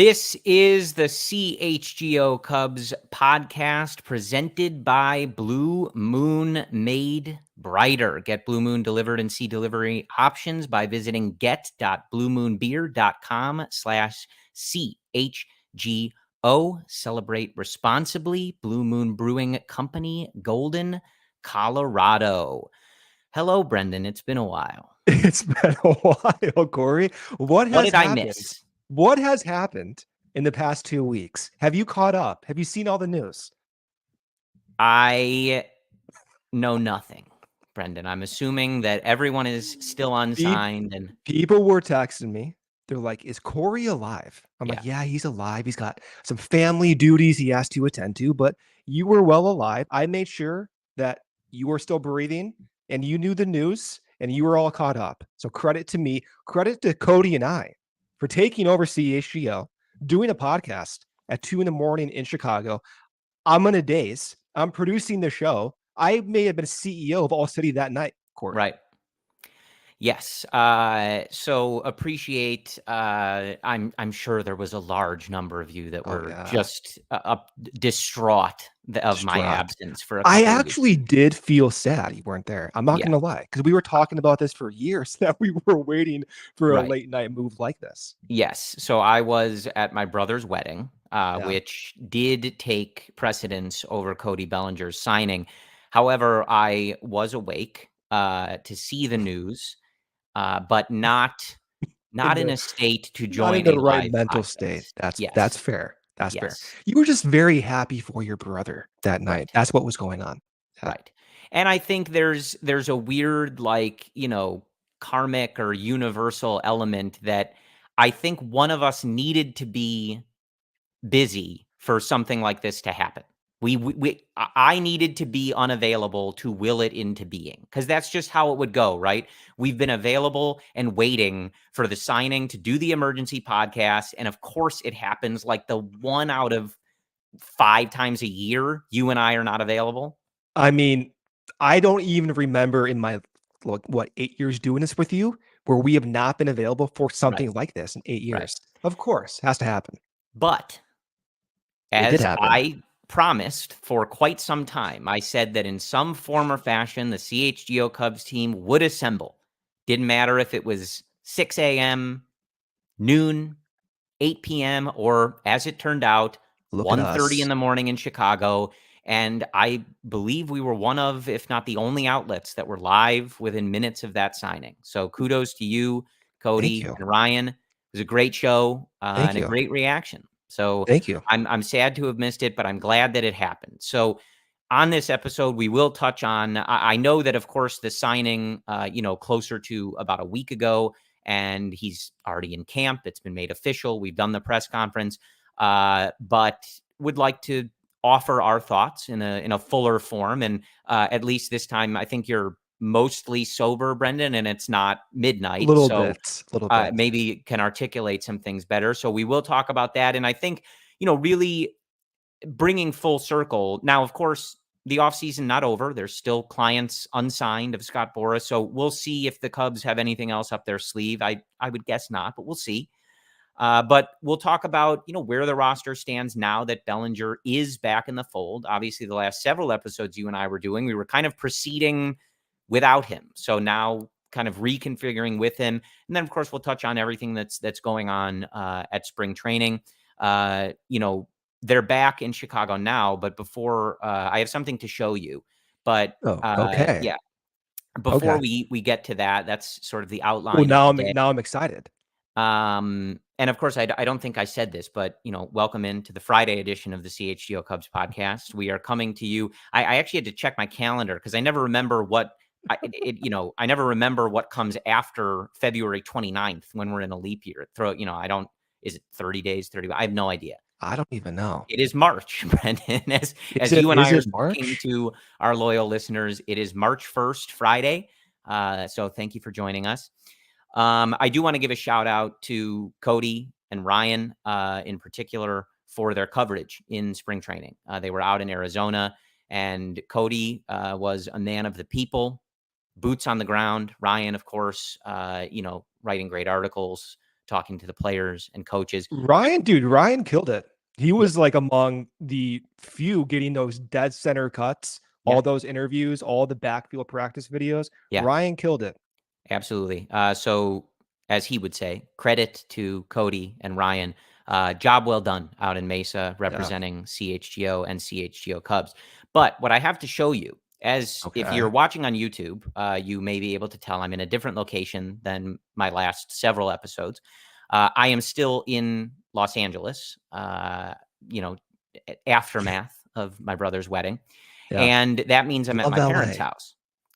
This is the CHGO Cubs podcast presented by Blue Moon Made Brighter. Get Blue Moon delivered and see delivery options by visiting get.bluemoonbeer.com/CHGO. Celebrate responsibly. Blue Moon Brewing Company, Golden, Colorado. Hello, Brendan. It's been a while. It's been a while, Corey. What did I miss? What has happened in the past 2 weeks? Have you caught up? Have you seen all the news? I know nothing, Brendan. I'm assuming that everyone is still unsigned. And people were texting me. They're like, is Corey alive? I'm like, yeah, he's alive. He's got some family duties he has to attend to, but you were well alive. I made sure that you were still breathing and you knew the news and you were all caught up. So credit to me, credit to Cody and I for taking over CHGO, doing a podcast at 2 a.m. in Chicago. I'm on a days. I'm producing the show. I may have been CEO of ALLCITY that night, Corey. Right. Yes. So appreciate. I'm sure there was a large number of you that were just distraught of my absence for a couple I actually did feel sad you weren't there. I'm not going to lie, because we were talking about this for years that we were waiting for a late night move like this. Yes. So I was at my brother's wedding, which did take precedence over Cody Bellinger's signing. However, I was awake to see the news. But not in a state to join the right mental state. That's fair. That's fair. You were just very happy for your brother that night. That's what was going on. Right. And I think there's a weird, karmic or universal element that I think one of us needed to be busy for something like this to happen. I needed to be unavailable to will it into being, because that's just how it would go, right? We've been available and waiting for the signing to do the emergency podcast. And of course it happens like the 1 out of 5 times a year, you and I are not available. I mean, I don't even remember in my, 8 years doing this with you, where we have not been available for something like this in 8 years. Right. Of course, has to happen. But as I promised for quite some time, I said that in some form or fashion, the CHGO Cubs team would assemble. Didn't matter if it was 6 a.m., noon, 8 p.m., or as it turned out, 1:30 in the morning in Chicago. And I believe we were one of, if not the only outlets that were live within minutes of that signing. So kudos to you, Cody and Ryan. It was a great show and a great reaction. So thank you. I'm sad to have missed it, but I'm glad that it happened. So on this episode, we will touch on, I know that, of course, the signing, closer to about a week ago, and he's already in camp. It's been made official. We've done the press conference, but would like to offer our thoughts in a fuller form. And at least this time, I think you're mostly sober, Brendan, and it's not midnight. A little bit. Maybe can articulate some things better. So we will talk about that. And I think, really bringing full circle. Now, of course, the offseason not over. There's still clients unsigned of Scott Boras. So we'll see if the Cubs have anything else up their sleeve. I would guess not, but we'll see. But we'll talk about, where the roster stands now that Bellinger is back in the fold. Obviously, the last several episodes you and I were doing, we were kind of proceeding without him. So now kind of reconfiguring with him. And then, of course, we'll touch on everything that's going on at spring training. They're back in Chicago now, but before I have something to show you. But before we get to that, that's sort of the outline. Well, now I'm excited. And of course, I don't think I said this, but, welcome into the Friday edition of the CHGO Cubs podcast. We are coming to you. I actually had to check my calendar because I never remember what I never remember what comes after February 29th when we're in a leap year. Is it 30 days, 30? I have no idea. I don't even know. It is March, Brendan. As you and I are speaking to our loyal listeners, it is March 1st, Friday. So thank you for joining us. I do want to give a shout out to Cody and Ryan in particular for their coverage in spring training. They were out in Arizona, and Cody was a man of the people, boots on the ground. Ryan, of course, writing great articles, talking to the players and coaches. Ryan killed it. He was like among the few getting those dead center cuts, all those interviews, all the backfield practice videos. Yeah. Ryan killed it. Absolutely. So as he would say, credit to Cody and Ryan. Job well done out in Mesa representing CHGO and CHGO Cubs. But what I have to show you, as if you're watching on YouTube, you may be able to tell I'm in a different location than my last several episodes. I am still in Los Angeles, aftermath of my brother's wedding. Yeah. And that means I'm at my parents' house.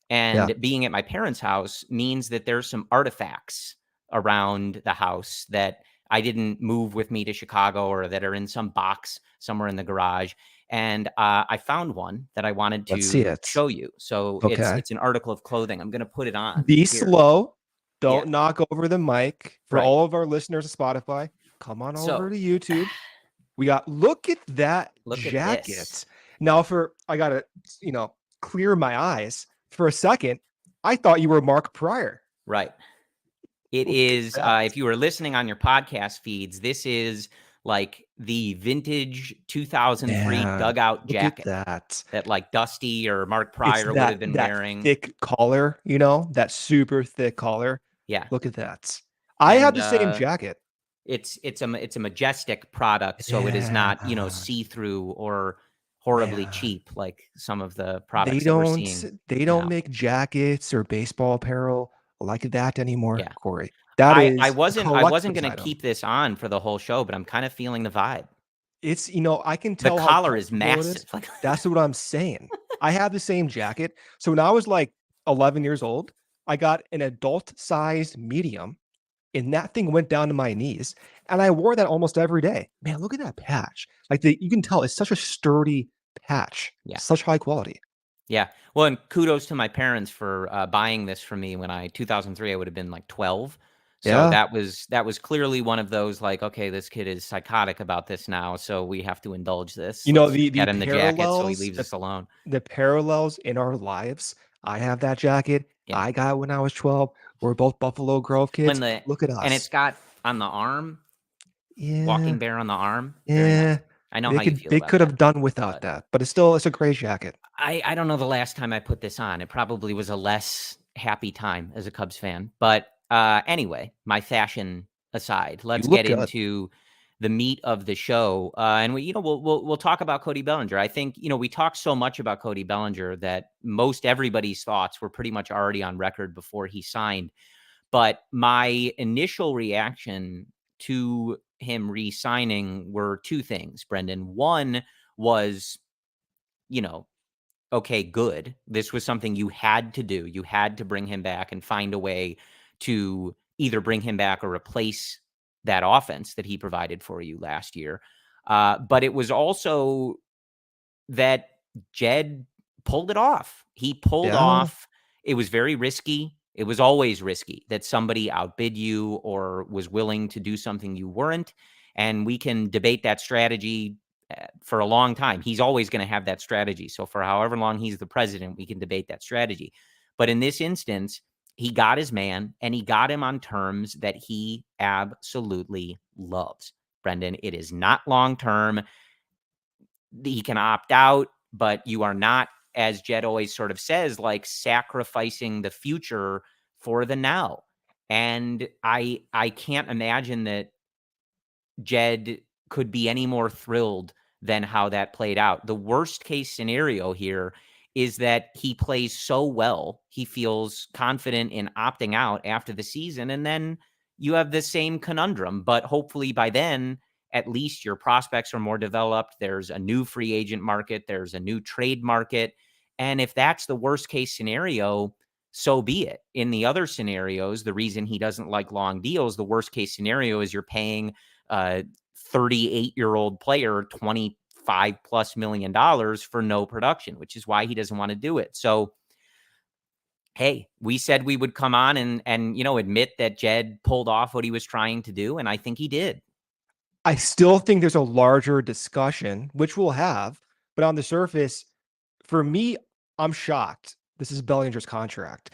And being at my parents' house means that there's some artifacts around the house that I didn't move with me to Chicago or that are in some box somewhere in the garage. And I found one that I wanted to show you. So it's an article of clothing. I'm going to put it on. Be slow. Don't knock over the mic. For all of our listeners of Spotify, come on over to YouTube. We got, look at that jacket. Now I got to, clear my eyes. For a second, I thought you were Mark Pryor. Right. It is, if you were listening on your podcast feeds, this is like the vintage 2003 dugout jacket that like Dusty or Mark Pryor would have been wearing. Thick collar, that super thick collar. Yeah. Look at that. I have the same jacket. It's a majestic product, so it is not, see-through or horribly cheap like some of the products that we're seeing. They don't make jackets or baseball apparel like that anymore, Corey. I wasn't going to keep this on for the whole show, but I'm kind of feeling the vibe. It's, I can tell the collar is massive. That's what I'm saying. I have the same jacket. So when I was like 11 years old, I got an adult-sized medium, and that thing went down to my knees, and I wore that almost every day. Man, look at that patch. Like you can tell it's such a sturdy patch. Yeah. Such high quality. Yeah. Well, and kudos to my parents for buying this for me when 2003, I would have been like 12. So that was clearly one of those like, okay, this kid is psychotic about this now, so we have to indulge this. Get him the jacket so he leaves us alone. The parallels in our lives. I have that jacket. Yeah. I got it when I was 12. We're both Buffalo Grove kids. Look at us. And it's got on the arm. Yeah. Walking Bear on the arm. Yeah. Nice. I know how you feel. They could have done without that, but it's a great jacket. I don't know the last time I put this on. It probably was a less happy time as a Cubs fan. But anyway, my fashion aside, let's get into the meat of the show. And we'll talk about Cody Bellinger. I think, we talked so much about Cody Bellinger that most everybody's thoughts were pretty much already on record before he signed. But my initial reaction to him re-signing were two things, Brendan. One was, okay, good. This was something you had to do. You had to bring him back and find a way to either bring him back or replace that offense that he provided for you last year. But it was also that Jed pulled it off. He pulled off. It was very risky. It was always risky that somebody outbid you or was willing to do something you weren't. And we can debate that strategy for a long time. He's always going to have that strategy. So for however long he's the president, we can debate that strategy. But in this instance, he got his man, and he got him on terms that he absolutely loves. Brendan, it is not long-term. He can opt out, but you are not, as Jed always sort of says, like sacrificing the future for the now. And I can't imagine that Jed could be any more thrilled than how that played out. The worst case scenario here is that he plays so well, he feels confident in opting out after the season, and then you have the same conundrum. But hopefully by then, at least your prospects are more developed. There's a new free agent market. There's a new trade market. And if that's the worst case scenario, so be it. In the other scenarios, the reason he doesn't like long deals, the worst case scenario is you're paying a 38-year-old player $25+ million for no production, which is why he doesn't want to do it. So, hey, we said we would come on and admit that Jed pulled off what he was trying to do, and I think he did. I still think there's a larger discussion, which we'll have, but on the surface, for me, I'm shocked. This is Bellinger's contract.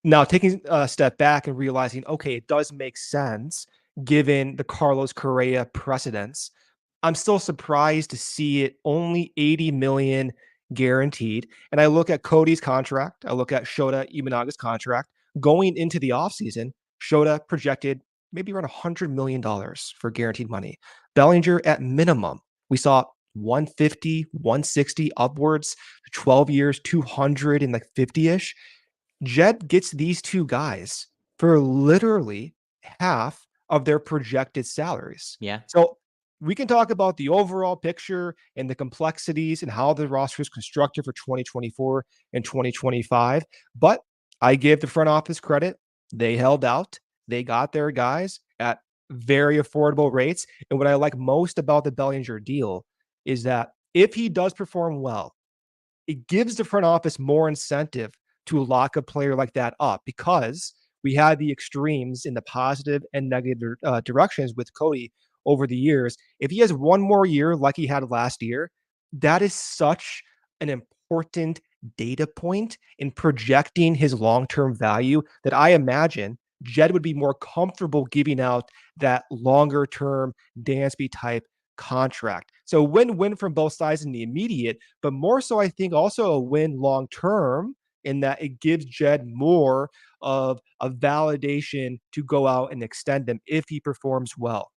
Now, taking a step back and realizing, okay, it does make sense. given the Carlos Correa precedents. I'm still surprised to see it only $80 million guaranteed. And I look at Cody's contract. I look at Shota Imanaga's contract going into the offseason. Shota projected maybe around $100 million for guaranteed money. Bellinger at minimum, we saw 150, 160 upwards, 12 years, 200 and like 50-ish. Jed gets these two guys for literally half of their projected salaries. Yeah. So we can talk about the overall picture and the complexities and how the roster is constructed for 2024 and 2025. But I give the front office credit. They held out. They got their guys at very affordable rates. And what I like most about the Bellinger deal is that if he does perform well, it gives the front office more incentive to lock a player like that up, because we had the extremes in the positive and negative directions with Cody over the years. If he has one more year like he had last year, that is such an important data point in projecting his long-term value that I imagine Jed would be more comfortable giving out that longer-term Dansby type contract. So win-win from both sides in the immediate, but more so I think also a win long-term in that it gives Jed more of a validation to go out and extend him if he performs well.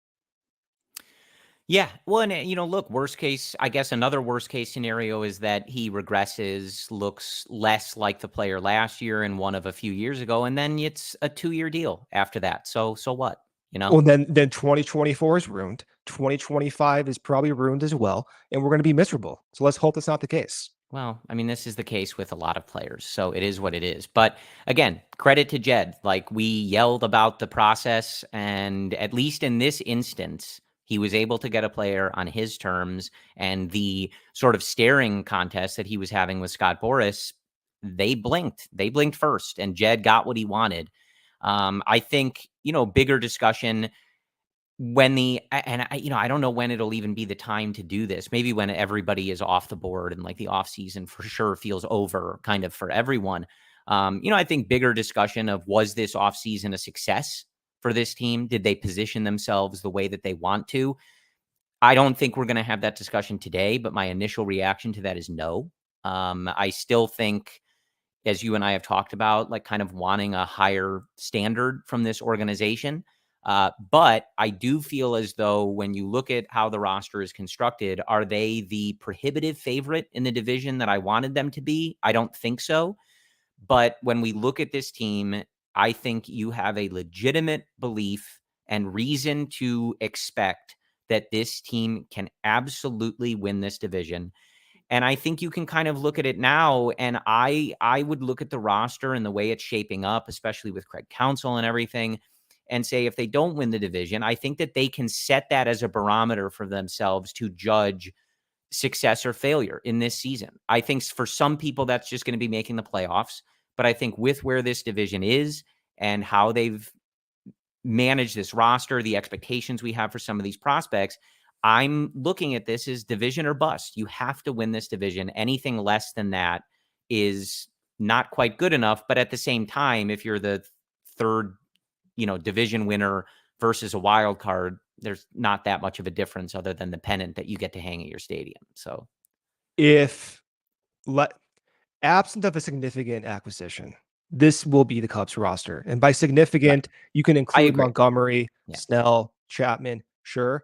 Yeah. Well, and look, worst case, I guess another worst case scenario is that he regresses, looks less like the player last year and one of a few years ago, and then it's a 2-year deal after that. So what? Well, then 2024 is ruined. 2025 is probably ruined as well, and we're going to be miserable. So let's hope that's not the case. Well, I mean, this is the case with a lot of players, so it is what it is. But again, credit to Jed. Like, we yelled about the process, and at least in this instance, he was able to get a player on his terms, and the sort of staring contest that he was having with Scott Boras, they blinked. They blinked first, and Jed got what he wanted. I think, bigger discussion I don't know when it'll even be the time to do this. Maybe when everybody is off the board and like the off season for sure feels over kind of for everyone. I think bigger discussion of, was this off season a success for this team? Did they position themselves the way that they want to? I don't think we're going to have that discussion today, but my initial reaction to that is no. I still think, as you and I have talked about, like kind of wanting a higher standard from this organization. But I do feel as though when you look at how the roster is constructed, are they the prohibitive favorite in the division that I wanted them to be? I don't think so. But when we look at this team, I think you have a legitimate belief and reason to expect that this team can absolutely win this division. And I think you can kind of look at it now, and I would look at the roster and the way it's shaping up, especially with Craig Counsell and everything, and say, if they don't win the division, I think that they can set that as a barometer for themselves to judge success or failure in this season. I think for some people, that's just going to be making the playoffs. But I think with where this division is and how they've managed this roster, the expectations we have for some of these prospects, I'm looking at this as division or bust. You have to win this division. Anything less than that is not quite good enough. But at the same time, if you're the third division winner versus a wild card, there's not that much of a difference other than the pennant that you get to hang at your stadium. So absent of a significant acquisition, this will be the Cubs roster. And by significant, you can include Montgomery, Snell, Chapman, sure.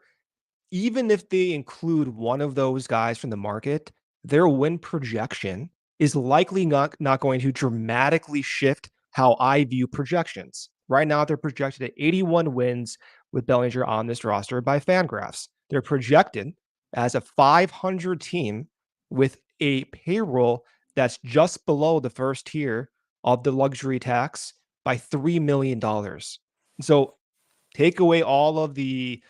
Even if they include one of those guys from the market, their win projection is likely not going to dramatically shift how I view projections. Right now, they're projected at 81 wins with Bellinger on this roster by Fangraphs. They're projected as a 500 team with a payroll that's just below the first tier of the luxury tax by $3 million. So take away all of the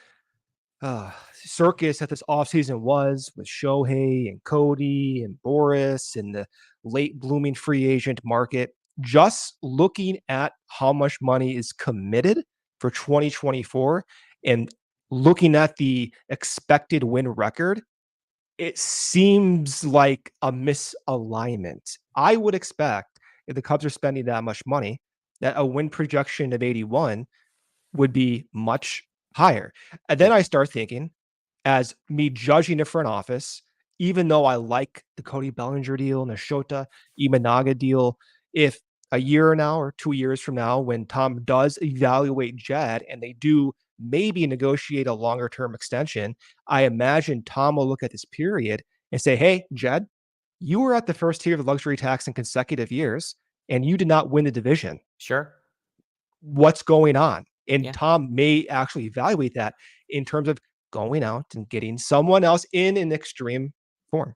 circus that this offseason was with Shohei and Cody and Boras and the late blooming free agent market. Just looking at how much money is committed for 2024 and looking at the expected win record, it seems like a misalignment. I would expect, if the Cubs are spending that much money, that a win projection of 81 would be much higher. And then I start thinking, as me judging the front office, even though I like the Cody Bellinger deal and the Shota Imanaga deal, if a year now or 2 years from now, when Tom does evaluate Jed and they do maybe negotiate a longer term extension, I imagine Tom will look at this period and say, hey, Jed, you were at the first tier of the luxury tax in consecutive years and you did not win the division. Sure. What's going on? And Tom may actually evaluate that in terms of going out and getting someone else in an extreme form.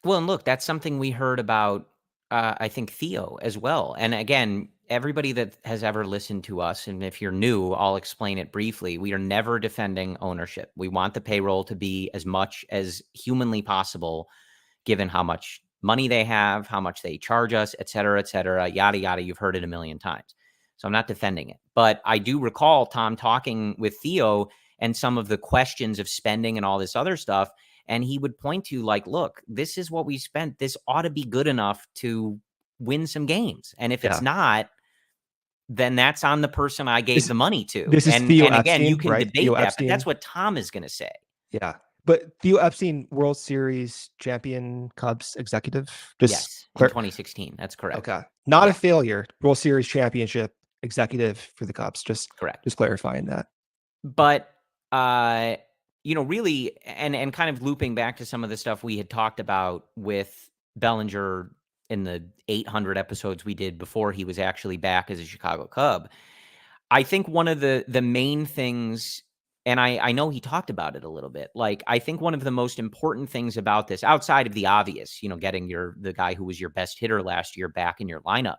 Well, and look, that's something we heard about, I think, Theo as well. And again, everybody that has ever listened to us, and if you're new, I'll explain it briefly. We are never defending ownership. We want the payroll to be as much as humanly possible, given how much money they have, how much they charge us, et cetera, yada, yada. You've heard it a million times. So I'm not defending it. But I do recall Tom talking with Theo and some of the questions of spending and all this other stuff. And he would point to like, look, this is what we spent. This ought to be good enough to win some games. And if it's not, then that's on the person I gave the money to. This is Theo Epstein, again, you can right? debate Theo that, Epstein. but that's what Tom is going to say. Yeah. But Theo Epstein, World Series champion Cubs executive. Yes, in 2016. That's correct. Okay. Not a failure. World Series championship executive for the Cubs. Just clarifying that. But, really, and kind of looping back to some of the stuff we had talked about with Bellinger in the 800 episodes we did before he was actually back as a Chicago Cub. I think one of the main things, and I know he talked about it a little bit, like I think one of the most important things about this, outside of the obvious, getting the guy who was your best hitter last year back in your lineup,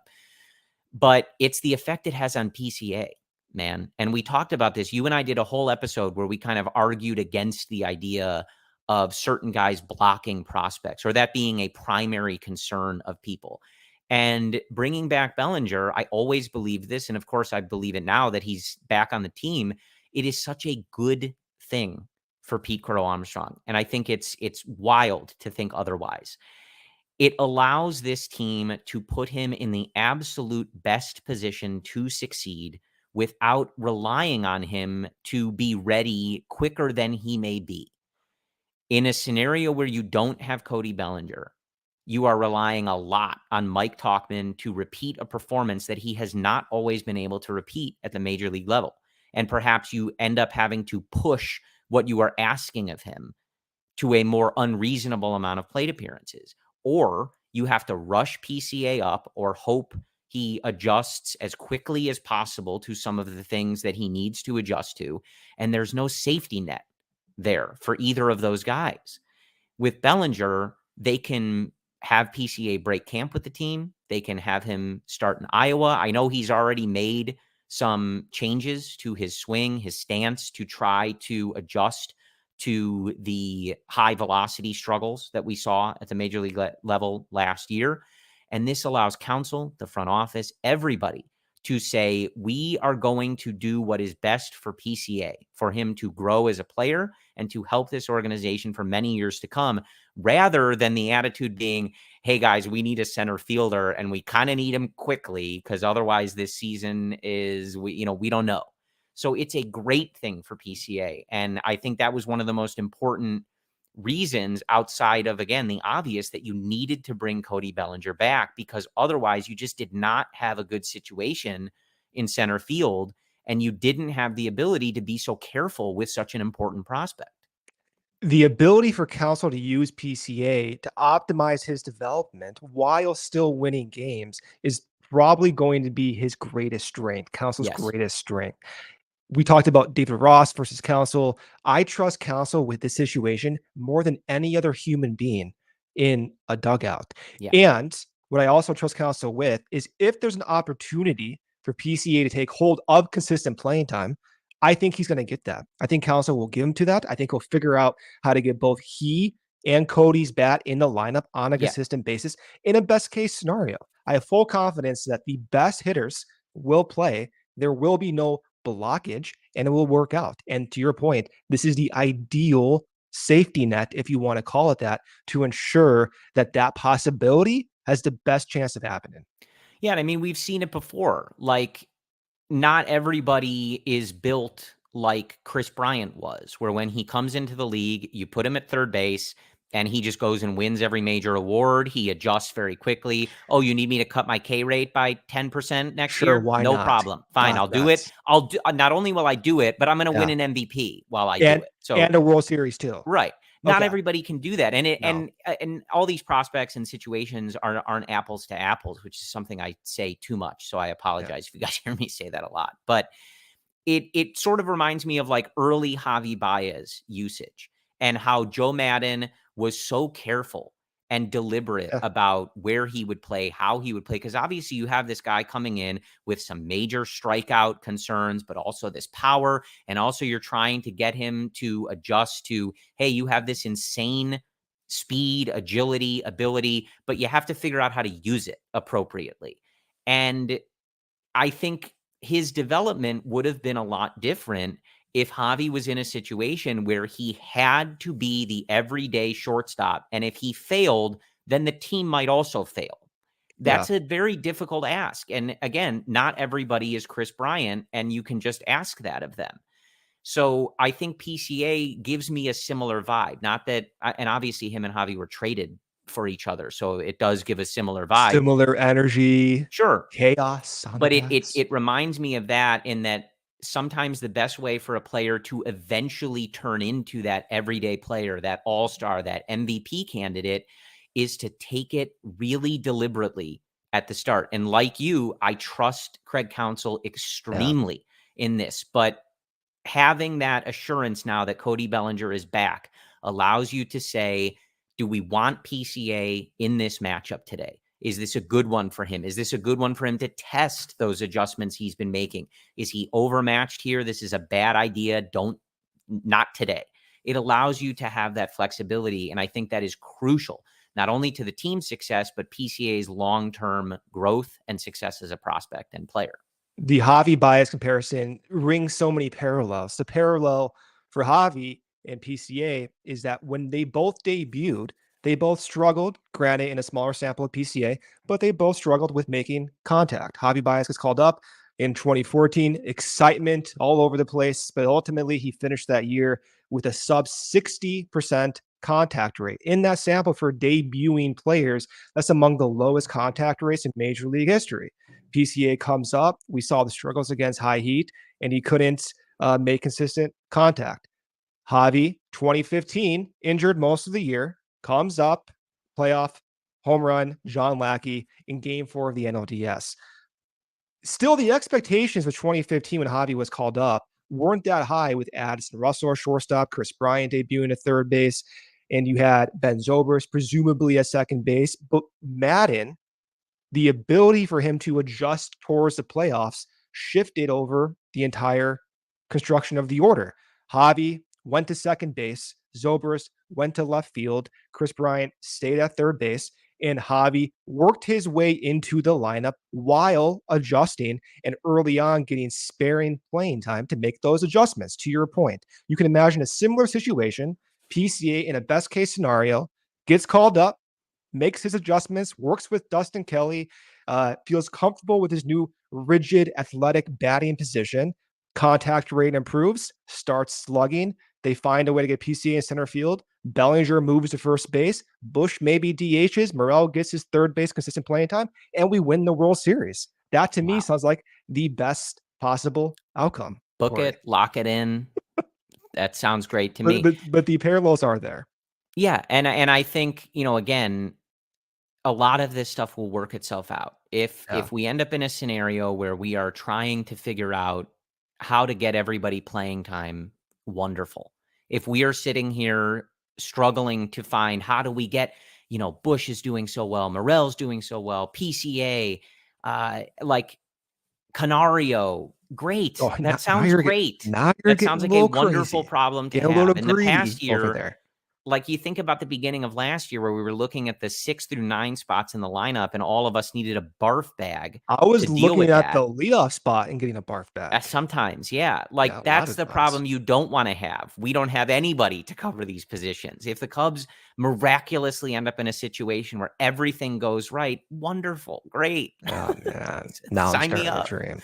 but it's the effect it has on PCA, man. And we talked about this. You and I did a whole episode where we kind of argued against the idea of certain guys blocking prospects or that being a primary concern of people. And bringing back Bellinger, I always believed this. And of course, I believe it now that he's back on the team. It is such a good thing for Pete Crow-Armstrong. And I think it's wild to think otherwise. It allows this team to put him in the absolute best position to succeed without relying on him to be ready quicker than he may be. In a scenario where you don't have Cody Bellinger, you are relying a lot on Mike Tauchman to repeat a performance that he has not always been able to repeat at the major league level. And perhaps you end up having to push what you are asking of him to a more unreasonable amount of plate appearances. Or you have to rush PCA up or hope he adjusts as quickly as possible to some of the things that he needs to adjust to. And there's no safety net there for either of those guys. With Bellinger, they can have PCA break camp with the team. They can have him start in Iowa. I know he's already made some changes to his swing, his stance to try to adjust to the high velocity struggles that we saw at the major league level last year. And this allows Counsell, the front office, everybody to say, we are going to do what is best for PCA, for him to grow as a player and to help this organization for many years to come, rather than the attitude being, hey guys, we need a center fielder and we kind of need him quickly because otherwise this season is, we don't know. So it's a great thing for PCA. And I think that was one of the most important reasons outside of, again, the obvious, that you needed to bring Cody Bellinger back, because otherwise you just did not have a good situation in center field and you didn't have the ability to be so careful with such an important prospect. The ability for Counsell to use PCA to optimize his development while still winning games is probably going to be his greatest strength, Counsell's greatest strength. We talked about David Ross versus Counsell. I trust Counsell with this situation more than any other human being in a dugout. Yeah. And what I also trust Counsell with is if there's an opportunity for PCA to take hold of consistent playing time, I think he's going to get that. I think Counsell will give him to that. I think he'll figure out how to get both he and Cody's bat in the lineup on a consistent basis in a best case scenario. I have full confidence that the best hitters will play. There will be no blockage and it will work out. And to your point, this is the ideal safety net, if you want to call it that, to ensure that that possibility has the best chance of happening. Yeah. I mean, we've seen it before. Like, not everybody is built like Chris Bryant was, where when he comes into the league, you put him at third base and he just goes and wins every major award. He adjusts very quickly. Oh, you need me to cut my K rate by 10% next Sure, year? why No not? problem. Fine, I'll do it. Not only will I do it, but I'm going to win an MVP while I do it. So and a World Series too. Right. Not everybody can do that. And and all these prospects and situations aren't apples to apples, which is something I say too much. So I apologize if you guys hear me say that a lot. But it sort of reminds me of like early Javi Baez usage and how Joe Madden was so careful and deliberate about where he would play, how he would play. Because obviously you have this guy coming in with some major strikeout concerns, but also this power. And also you're trying to get him to adjust to, hey, you have this insane speed, agility, ability, but you have to figure out how to use it appropriately. And I think his development would have been a lot different if Javi was in a situation where he had to be the everyday shortstop. And if he failed, then the team might also fail. That's a very difficult ask. And again, not everybody is Chris Bryant, and you can just ask that of them. So I think PCA gives me a similar vibe. Not that, and obviously him and Javi were traded for each other, so it does give a similar vibe, similar energy, sure, chaos. But it reminds me of that, in that sometimes the best way for a player to eventually turn into that everyday player, that all-star, that MVP candidate, is to take it really deliberately at the start. And like you, I trust Craig Counsell extremely in this, but having that assurance now that Cody Bellinger is back allows you to say, do we want PCA in this matchup today? Is this a good one for him? Is this a good one for him to test those adjustments he's been making? Is he overmatched here? This is a bad idea. Not today. It allows you to have that flexibility. And I think that is crucial, not only to the team's success, but PCA's long-term growth and success as a prospect and player. The Javi Baez comparison rings so many parallels. The parallel for Javi and PCA is that when they both debuted, they both struggled, granted in a smaller sample of PCA, but they both struggled with making contact. Javi Baez gets called up in 2014, excitement all over the place, but ultimately he finished that year with a sub 60% contact rate. In that sample for debuting players, that's among the lowest contact rates in Major League history. PCA comes up, we saw the struggles against high heat, and he couldn't make consistent contact. Javi, 2015, injured most of the year, comes up, playoff, home run, John Lackey in Game 4 of the NLDS. Still, the expectations of 2015 when Javi was called up weren't that high, with Addison Russell at shortstop, Chris Bryant debuting at third base, and you had Ben Zobrist presumably at second base. But Madden, the ability for him to adjust towards the playoffs shifted over the entire construction of the order. Javi went to second base, Zobrist went to left field, Chris Bryant stayed at third base, and Javi worked his way into the lineup while adjusting and early on getting sparing playing time to make those adjustments. To your point, you can imagine a similar situation. PCA, in a best case scenario, gets called up, makes his adjustments, works with Dustin Kelly, feels comfortable with his new rigid athletic batting position, contact rate improves, starts slugging. They find a way to get PCA in center field. Bellinger moves to first base. Bush maybe DHs. Morel gets his third base consistent playing time, and we win the World Series. That to me sounds like the best possible outcome. Book it, lock it in. That sounds great to me. But the parallels are there. Yeah, and I think, again, a lot of this stuff will work itself out. If we end up in a scenario where we are trying to figure out how to get everybody playing time, wonderful. If we are sitting here struggling to find how do we get, Bush is doing so well, Morel's doing so well, PCA, like Canario, great. That sounds great. That sounds like a wonderful problem to have. In the past year, like you think about the beginning of last year where we were looking at the 6 through 9 spots in the lineup and all of us needed a barf bag. I was looking at the leadoff spot and getting a barf bag. Sometimes, yeah. Like that's the problem you don't want to have. We don't have anybody to cover these positions. If the Cubs miraculously end up in a situation where everything goes right, wonderful, great. Oh, man. Now Sign I'm me up. Dream.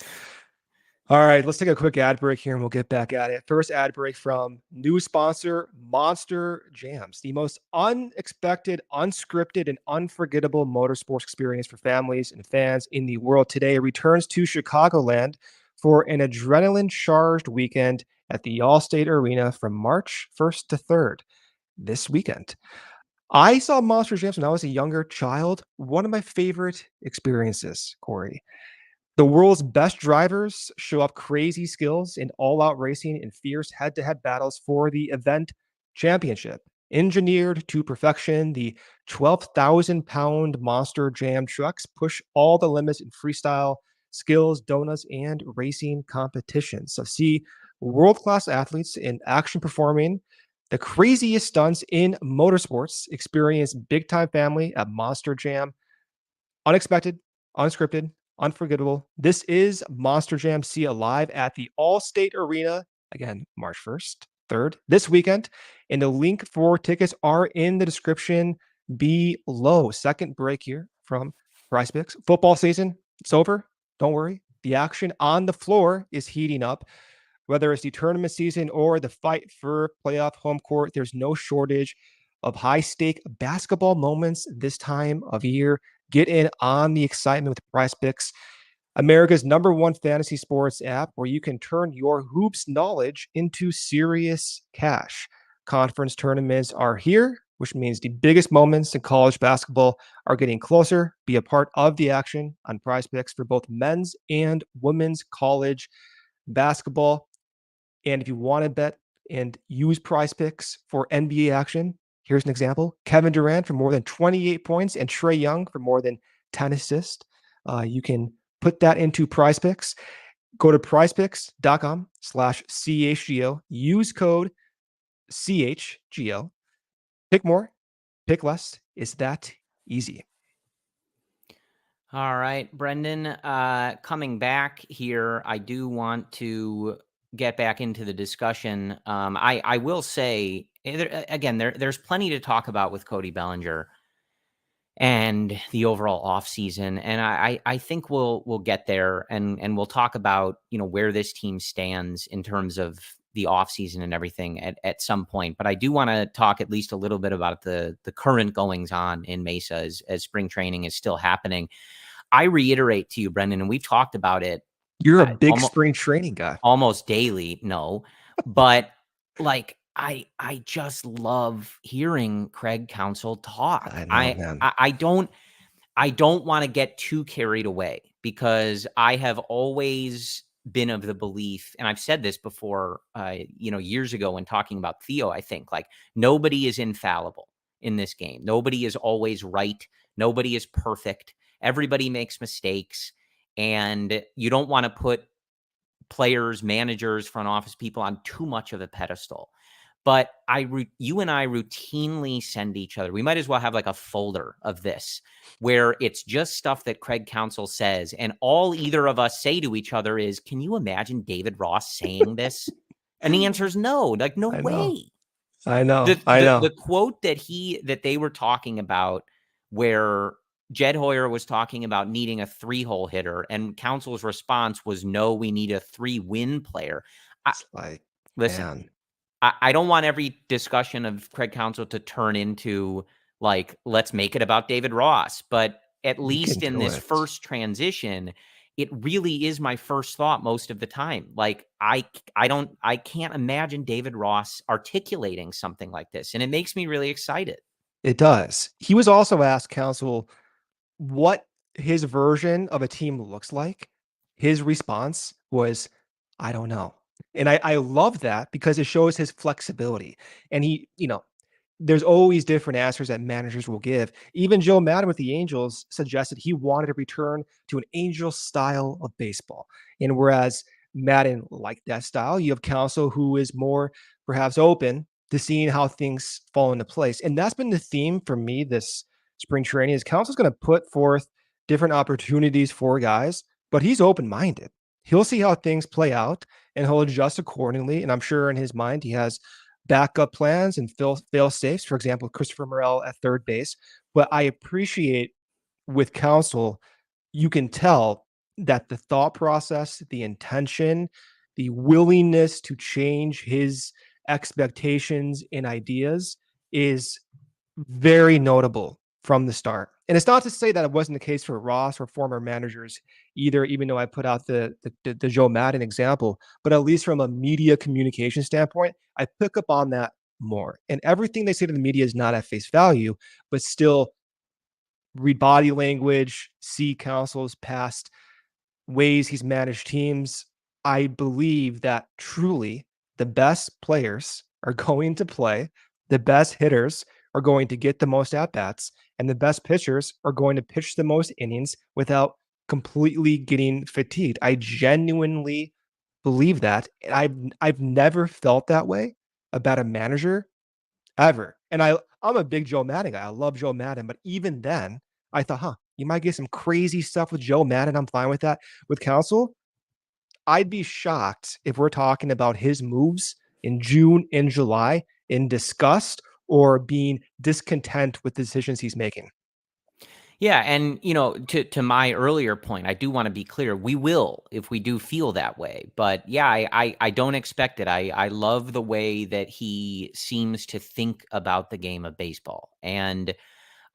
All right, let's take a quick ad break here and we'll get back at it. First ad break from new sponsor, Monster Jams, the most unexpected, unscripted, and unforgettable motorsports experience for families and fans in the world today returns to Chicagoland for an adrenaline-charged weekend at the Allstate Arena from March 1st to 3rd this weekend. I saw Monster Jams when I was a younger child. One of my favorite experiences, Corey. The world's best drivers show up crazy skills in all-out racing and fierce head-to-head battles for the event championship. Engineered to perfection, the 12,000-pound Monster Jam trucks push all the limits in freestyle, skills, donuts, and racing competitions. So see world-class athletes in action performing the craziest stunts in motorsports. Experience big-time family at Monster Jam. Unexpected, unscripted, unforgettable. This is Monster Jam. See it live at the Allstate Arena, again, March 1st, 3rd, this weekend. And the link for tickets are in the description below. Second break here from Prize Picks. Football season, it's over. Don't worry. The action on the floor is heating up. Whether it's the tournament season or the fight for playoff home court, there's no shortage of high-stake basketball moments this time of year. Get in on the excitement with Prize Picks, America's #1 fantasy sports app, where you can turn your hoops knowledge into serious cash. Conference tournaments are here, which means the biggest moments in college basketball are getting closer. Be a part of the action on Prize Picks for both men's and women's college basketball. And if you want to bet and use Prize Picks for NBA action, here's an example. Kevin Durant for more than 28 points and Trae Young for more than 10 assists. You can put that into Prize Picks. Go to prizepicks.com/CHGO. Use code CHGO. Pick more, pick less. It's that easy. All right, Brendan, coming back here, I do want to get back into the discussion. I will say, again, there's plenty to talk about with Cody Bellinger and the overall offseason. And I think we'll get there and we'll talk about, where this team stands in terms of the offseason and everything at some point. But I do want to talk at least a little bit about the current goings on in Mesa as spring training is still happening. I reiterate to you, Brendan, and we've talked about it. You're a big spring training guy. Almost daily, no. But I just love hearing Craig Counsell talk. I know, man. I don't want to get too carried away because I have always been of the belief, and I've said this before, years ago when talking about Theo, I think nobody is infallible in this game. Nobody is always right. Nobody is perfect. Everybody makes mistakes, and you don't want to put players, managers, front office people on too much of a pedestal. But you and I routinely send each other. We might as well have a folder of this where it's just stuff that Craig Counsell says. And all either of us say to each other is, can you imagine David Ross saying this? And the answer is no, no way. I know. The quote that they were talking about where Jed Hoyer was talking about needing a 3-hole hitter and Counsell's response was, no, we need a 3-win player. Listen. Man. I don't want every discussion of Craig Counsell to turn into let's make it about David Ross. But at least in this first transition, it really is my first thought most of the time. I can't imagine David Ross articulating something like this. And it makes me really excited. It does. He was also asked, Counsell, what his version of a team looks like. His response was, I don't know. And I love that because it shows his flexibility. And he, there's always different answers that managers will give. Even Joe Madden with the Angels suggested he wanted to return to an Angel style of baseball. And whereas Madden liked that style, you have Counsell who is more perhaps open to seeing how things fall into place. And that's been the theme for me this spring training is Counsell's going to put forth different opportunities for guys, but he's open-minded. He'll see how things play out and he'll adjust accordingly. And I'm sure in his mind, he has backup plans and fail safes, for example, Christopher Morel at third base. But I appreciate with Counsell, you can tell that the thought process, the intention, the willingness to change his expectations and ideas is very notable from the start. And it's not to say that it wasn't the case for Ross or former managers either, even though I put out the Joe Madden example, but at least from a media communication standpoint, I pick up on that more. And everything they say to the media is not at face value, but still read body language, see Counsell's past ways he's managed teams. I believe that truly the best players are going to play, the best hitters are going to get the most at bats, and the best pitchers are going to pitch the most innings without completely getting fatigued. I genuinely believe that. And I've never felt that way about a manager ever. And I'm a big Joe Madden guy. I love Joe Madden, but even then, I thought, you might get some crazy stuff with Joe Madden. I'm fine with that. With Counsell, I'd be shocked if we're talking about his moves in June and July in disgust or being discontent with the decisions he's making. Yeah, and to my earlier point, I do want to be clear. We will if we do feel that way. But yeah, I don't expect it. I love the way that he seems to think about the game of baseball. And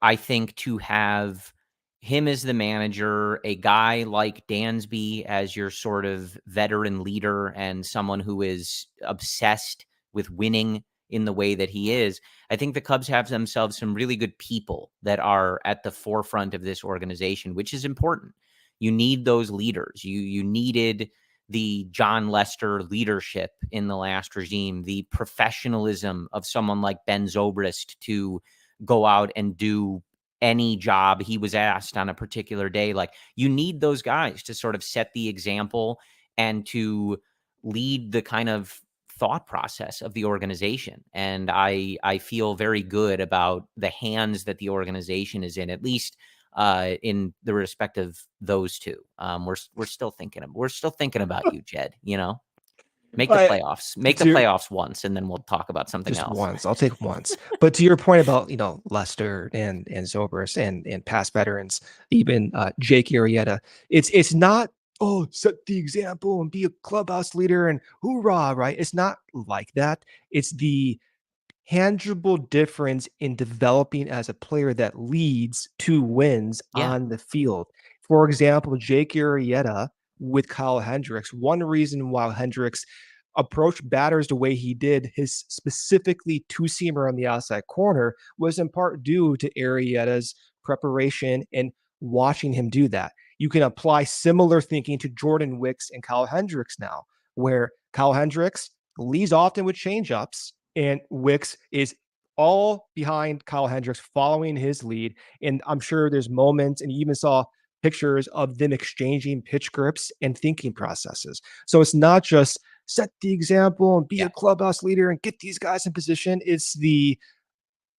I think to have him as the manager, a guy like Dansby as your sort of veteran leader and someone who is obsessed with winning in the way that he is, I think the Cubs have themselves some really good people that are at the forefront of this organization, which is important. You need those leaders. You needed the John Lester leadership in the last regime, the professionalism of someone like Ben Zobrist to go out and do any job he was asked on a particular day. Like, you need those guys to sort of set the example and to lead the kind of thought process of the organization. And I feel very good about the hands that the organization is in, at least in the respect of those two. We're still thinking about you, Jed, Make the playoffs. Make the playoffs once, and then we'll talk about something just else. Once. I'll take once. But to your point about Lester and Zobrist and past veterans, even Jake Arrieta, it's not set the example and be a clubhouse leader and hoorah, right? It's not like that. It's the tangible difference in developing as a player that leads to wins on the field. For example, Jake Arrieta with Kyle Hendricks. One reason why Hendricks approached batters the way he did, his specifically two-seamer on the outside corner, was in part due to Arrieta's preparation and watching him do that. You can apply similar thinking to Jordan Wicks and Kyle Hendricks now, where Kyle Hendricks leads often with changeups, and Wicks is all behind Kyle Hendricks, following his lead. And I'm sure there's moments, and you even saw pictures of them exchanging pitch grips and thinking processes. So it's not just set the example and be a clubhouse leader and get these guys in position. It's the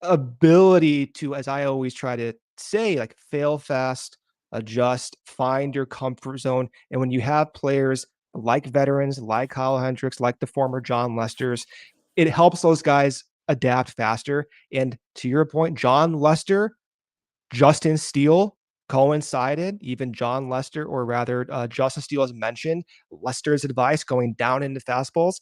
ability to, as I always try to say, like, fail fast, adjust, find your comfort zone. And when you have players like veterans, like Kyle Hendricks, like the former John Lesters, it helps those guys adapt faster. And to your point, John Lester, Justin Steele coincided. Even John Lester, or rather Justin Steele, has mentioned Lester's advice going down into fastballs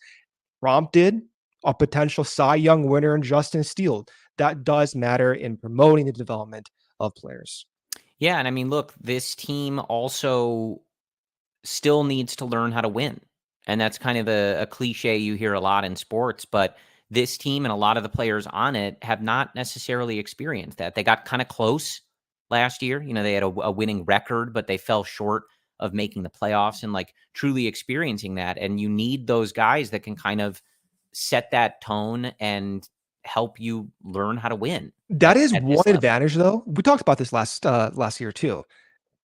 prompted a potential Cy Young winner in Justin Steele. That does matter in promoting the development of players. Yeah, and I mean, look, this team also still needs to learn how to win. And that's kind of a cliche you hear a lot in sports, but this team and a lot of the players on it have not necessarily experienced that. They got kind of close last year. They had a winning record, but they fell short of making the playoffs and like truly experiencing that. And you need those guys that can kind of set that tone and help you learn how to win. That is one advantage, though. We talked about this last year too.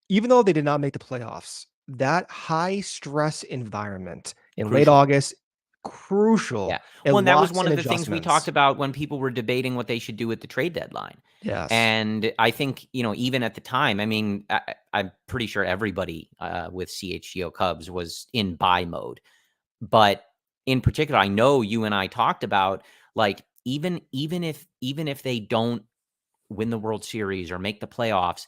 Even though they did not make the playoffs, that high stress environment in late August, crucial. Yeah. Well, and that was one of the things we talked about when people were debating what they should do at the trade deadline. Yes. And I think, even at the time, I mean, I'm pretty sure everybody with CHGO Cubs was in buy mode. But in particular, I know you and I talked about, like, even if they don't win the World Series or make the playoffs,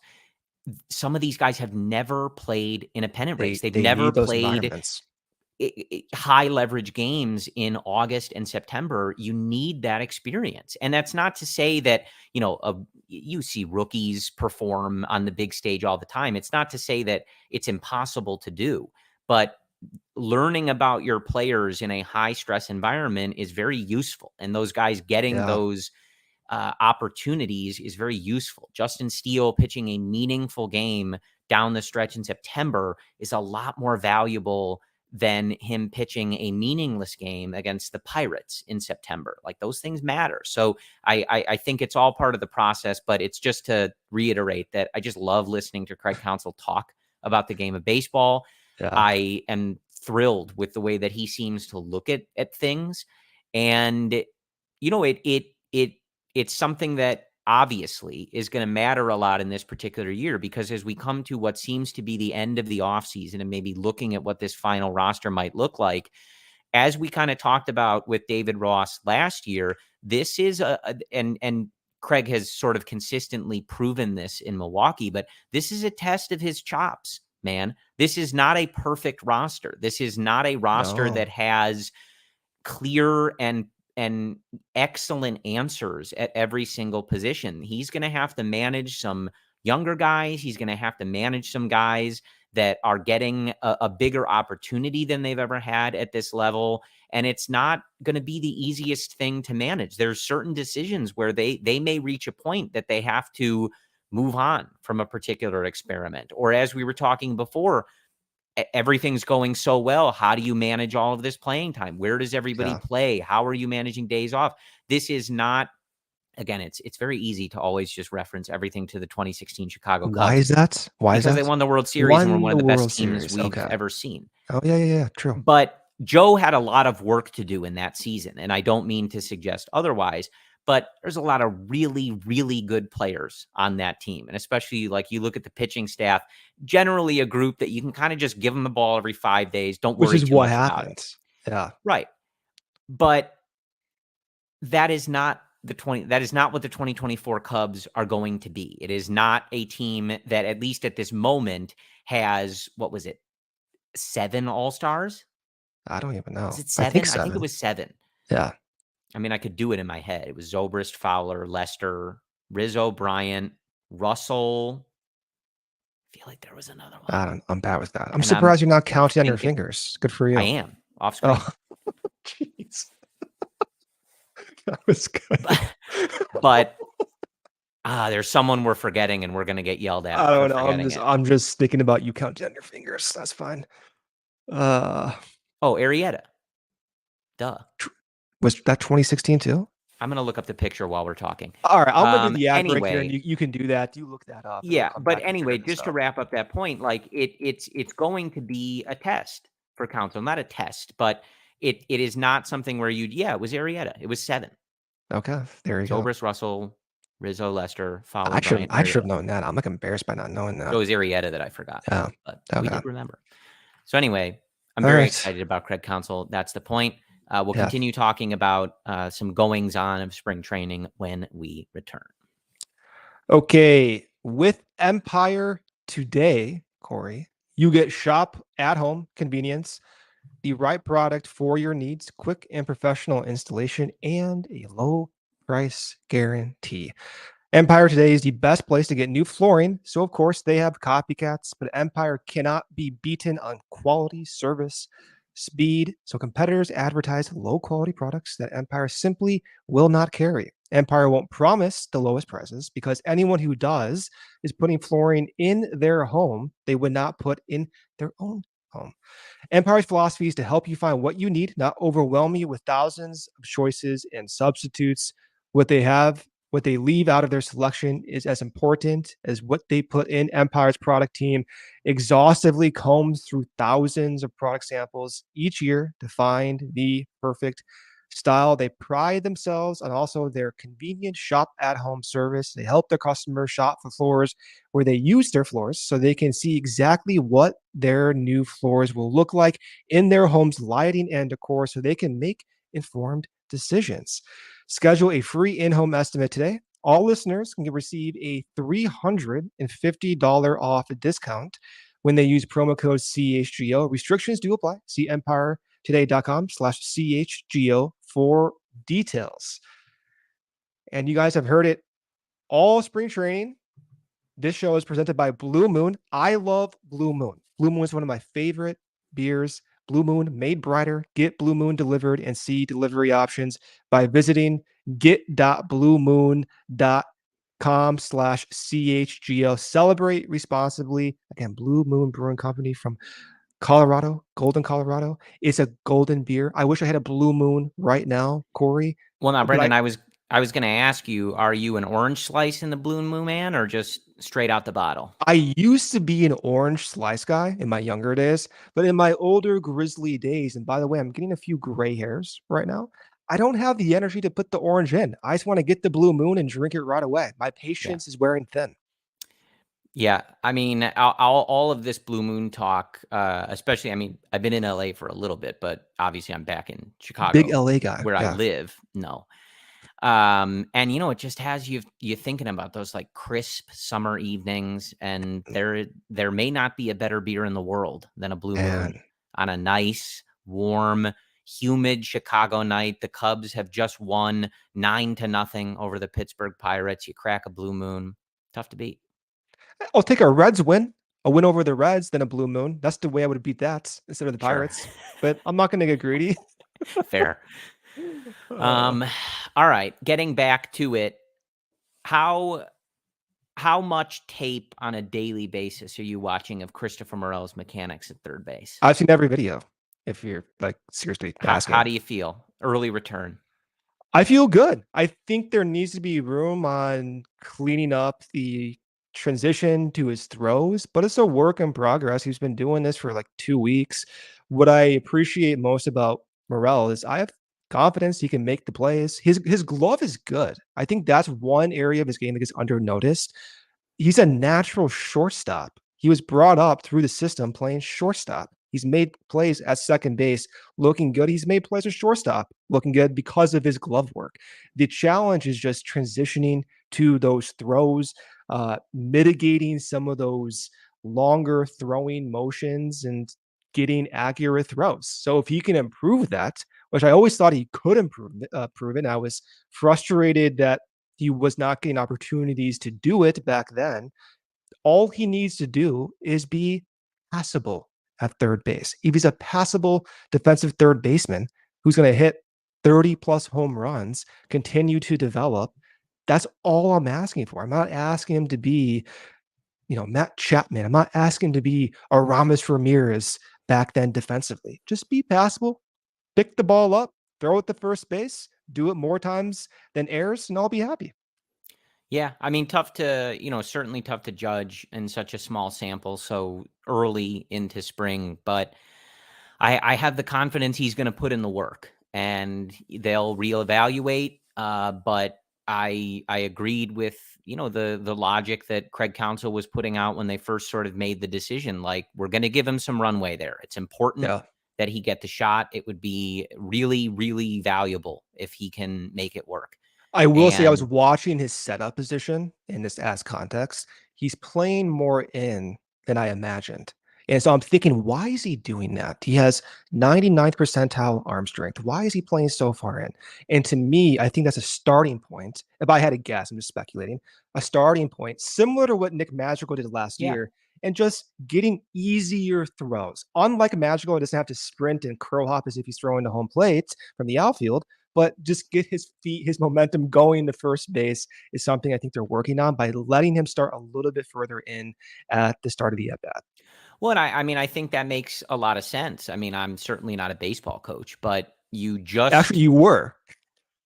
some of these guys have never played in a pennant race. They've They never need those played environments. high leverage games in August and September. You need that experience. And that's not to say that, you see rookies perform on the big stage all the time. It's not to say that it's impossible to do, but learning about your players in a high stress environment is very useful. And those guys getting those opportunities is very useful. Justin Steele pitching a meaningful game down the stretch in September is a lot more valuable than him pitching a meaningless game against the Pirates in September. Like, those things matter. So I think it's all part of the process, but it's just to reiterate that I just love listening to Craig Counsell talk about the game of baseball. Yeah. I am thrilled with the way that he seems to look at things. And, it's something that obviously is going to matter a lot in this particular year, because as we come to what seems to be the end of the offseason and maybe looking at what this final roster might look like, as we kind of talked about with David Ross last year, this is and Craig has sort of consistently proven this in Milwaukee, but this is a test of his chops, man. This is not a perfect roster. This is not a roster that has clear and excellent answers at every single position. He's going to have to manage some younger guys. He's going to have to manage some guys that are getting a bigger opportunity than they've ever had at this level. And it's not going to be the easiest thing to manage. There's certain decisions where they may reach a point that they have to move on from a particular experiment. Or, as we were talking before, everything's going so well. How do you manage all of this playing time? Where does everybody play? How are you managing days off? This is not, again, it's very easy to always just reference everything to the 2016 Chicago Cubs. Why is that? Because they won the World Series and were one of the best teams we've ever seen. Oh, yeah, true. But Joe had a lot of work to do in that season, and I don't mean to suggest otherwise, but there's a lot of really, really good players on that team. And especially, like, you look at the pitching staff, generally a group that you can kind of just give them the ball every 5 days. Don't worry too much about it. Yeah. Right. But that is not that is not what the 2024 Cubs are going to be. It is not a team that, at least at this moment, has, what was it, 7 All-Stars? I don't even know. Was it 7? I think it was 7. Yeah. I mean, I could do it in my head. It was Zobrist, Fowler, Lester, Rizzo, Bryant, Russell. I feel like there was another one. I'm bad with that. I'm surprised you're not counting on your fingers. Good for you. I am. Off screen. Oh, jeez. That was good. But there's someone we're forgetting, and we're going to get yelled at. I don't know. I'm just thinking about you counting on your fingers. That's fine. Arrieta. Duh. Was that 2016 too? I'm going to look up the picture while we're talking. All right. I'm going to do the ad break anyway, here, and you can do that. You look that up. Yeah. But anyway, just to wrap up that point, like, it's going to be a test for Counsell. Not a test, but it is not something where it was Arrieta. It was 7. Okay. There you go. Zobrist, Russell, Rizzo, Lester, Fowler. I should have known that. I'm like embarrassed by not knowing that. It was Arrieta that I forgot. Yeah. But we did remember. So anyway, I'm very excited about Craig Counsell. That's the point. We'll continue talking about some goings on of spring training when we return. Okay. With Empire today, Corey, you get shop at home convenience, the right product for your needs, quick and professional installation, and a low price guarantee. Empire today is the best place to get new flooring. So, of course, they have copycats, but Empire cannot be beaten on quality, service, speed. So competitors advertise low quality products that Empire simply will not carry. Empire won't promise the lowest prices, because anyone who does is putting flooring in their home they would not put in their own home. Empire's philosophy is to help you find what you need, not overwhelm you with thousands of choices and substitutes. What they leave out of their selection is as important as what they put in. Empire's product team exhaustively combs through thousands of product samples each year to find the perfect style. They pride themselves on also their convenient shop at home service. They help their customers shop for floors where they use their floors, so they can see exactly what their new floors will look like in their home's lighting and decor, so they can make informed decisions. Schedule a free in-home estimate today all listeners can receive a $350 off discount when they use promo code CHGO. Restrictions do apply. See EmpireToday.com/CHGO for details. And you guys have heard it all spring training. This show is presented by Blue Moon. I love Blue Moon. Blue Moon is one of my favorite beers. Blue Moon made brighter. Get Blue Moon delivered and see delivery options by visiting get.bluemoon.com/CHGO. Celebrate responsibly. Again, Blue Moon Brewing Company from Colorado, Golden, Colorado. It's a golden beer. I wish I had a Blue Moon right now, Corey. Well, now, Brendan, I was going to ask you, are you an orange slice in the Blue Moon Man or just straight out the bottle? I used to be an orange slice guy in my younger days, but in my older grizzly days, and by the way, I'm getting a few gray hairs right now, I don't have the energy to put the orange in. I just want to get the Blue Moon and drink it right away. My patience is wearing thin. Yeah, I mean, all of this Blue Moon talk, especially, I mean, I've been in LA for a little bit, but obviously I'm back in Chicago. Big LA guy. Where I live. No. And it just has you thinking about those like crisp summer evenings, and there may not be a better beer in the world than a Blue Moon on a nice, warm, humid Chicago night. The Cubs have just won 9-0 over the Pittsburgh Pirates. You crack a Blue Moon, tough to beat. I'll take a Reds win, a win over the Reds, then a Blue Moon. That's the way I would beat that instead of the Pirates. But I'm not going to get greedy. Fair. All right, getting back to it, how much tape on a daily basis are you watching of Christopher Morel's mechanics at third base? I've seen every video. If you're like seriously asking, how do you feel? Early return. I feel good. I think there needs to be room on cleaning up the transition to his throws, but it's a work in progress. He's been doing this for like 2 weeks. What I appreciate most about Morel is I have confidence he can make the plays. His glove is good. I think that's one area of his game that gets under noticed. He's a natural shortstop. He was brought up through the system playing shortstop. He's made plays at second base looking good. He's made plays at shortstop looking good because of his glove work. The challenge is just transitioning to those throws, mitigating some of those longer throwing motions and getting accurate throws. So if he can improve that, which I always thought he could improve it, I was frustrated that he was not getting opportunities to do it back then. All he needs to do is be passable at third base. If he's a passable defensive third baseman who's going to hit 30 plus home runs, continue to develop, that's all I'm asking for. I'm not asking him to be, Matt Chapman. I'm not asking him to be a Ramos Ramirez back then defensively. Just be passable, pick the ball up, throw it to first base, do it more times than errors, and I'll be happy. Yeah, I mean, certainly tough to judge in such a small sample so early into spring, but I have the confidence he's going to put in the work and they'll reevaluate. But I agreed with, the logic that Craig Counsell was putting out when they first sort of made the decision, like, we're going to give him some runway there. It's important that he get the shot. It would be really, really valuable if he can make it work. I will say I was watching his setup position in this as context. He's playing more in than I imagined. And so I'm thinking, why is he doing that? He has 99th percentile arm strength. Why is he playing so far in? And to me, I think that's a starting point. If I had to guess, I'm just speculating, a starting point similar to what Nick Magical did last year, and just getting easier throws. Unlike Magical, he doesn't have to sprint and curl hop as if he's throwing the home plate from the outfield, but just get his feet, his momentum going to first base is something I think they're working on by letting him start a little bit further in at the start of the at-bat. Well, and I think that makes a lot of sense. I mean, I'm certainly not a baseball coach, but Actually, you were.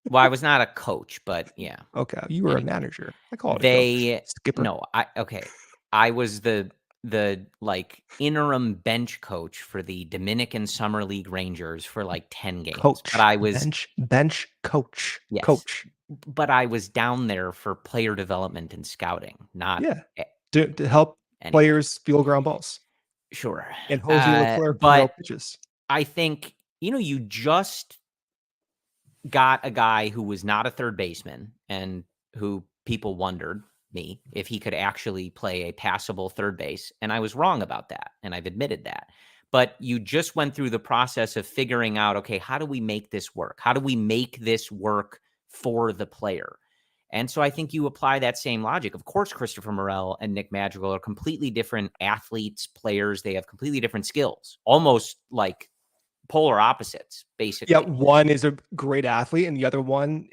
Well, I was not a coach, but yeah. Okay, you were a manager. I call it a coach. Skipper. No, I was the like interim bench coach for the Dominican Summer League Rangers for like 10 games. Coach. But I was bench coach. Yes, coach. But I was down there for player development and scouting, not to help players field ground balls. Sure. And Jose Leclerc but pitches. I think, you just got a guy who was not a third baseman and who people wondered me if he could actually play a passable third base. And I was wrong about that. And I've admitted that. But you just went through the process of figuring out, okay, how do we make this work? How do we make this work for the player? And so I think you apply that same logic. Of course, Christopher Morel and Nick Madrigal are completely different athletes, players. They have completely different skills, almost like polar opposites, basically. Yeah, one is a great athlete and the other one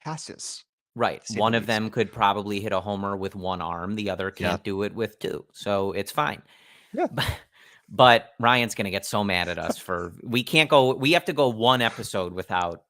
passes. Right. One of them could probably hit a homer with one arm. The other can't do it with two. So it's fine. Yeah. But Ryan's going to get so mad at us we have to go one episode without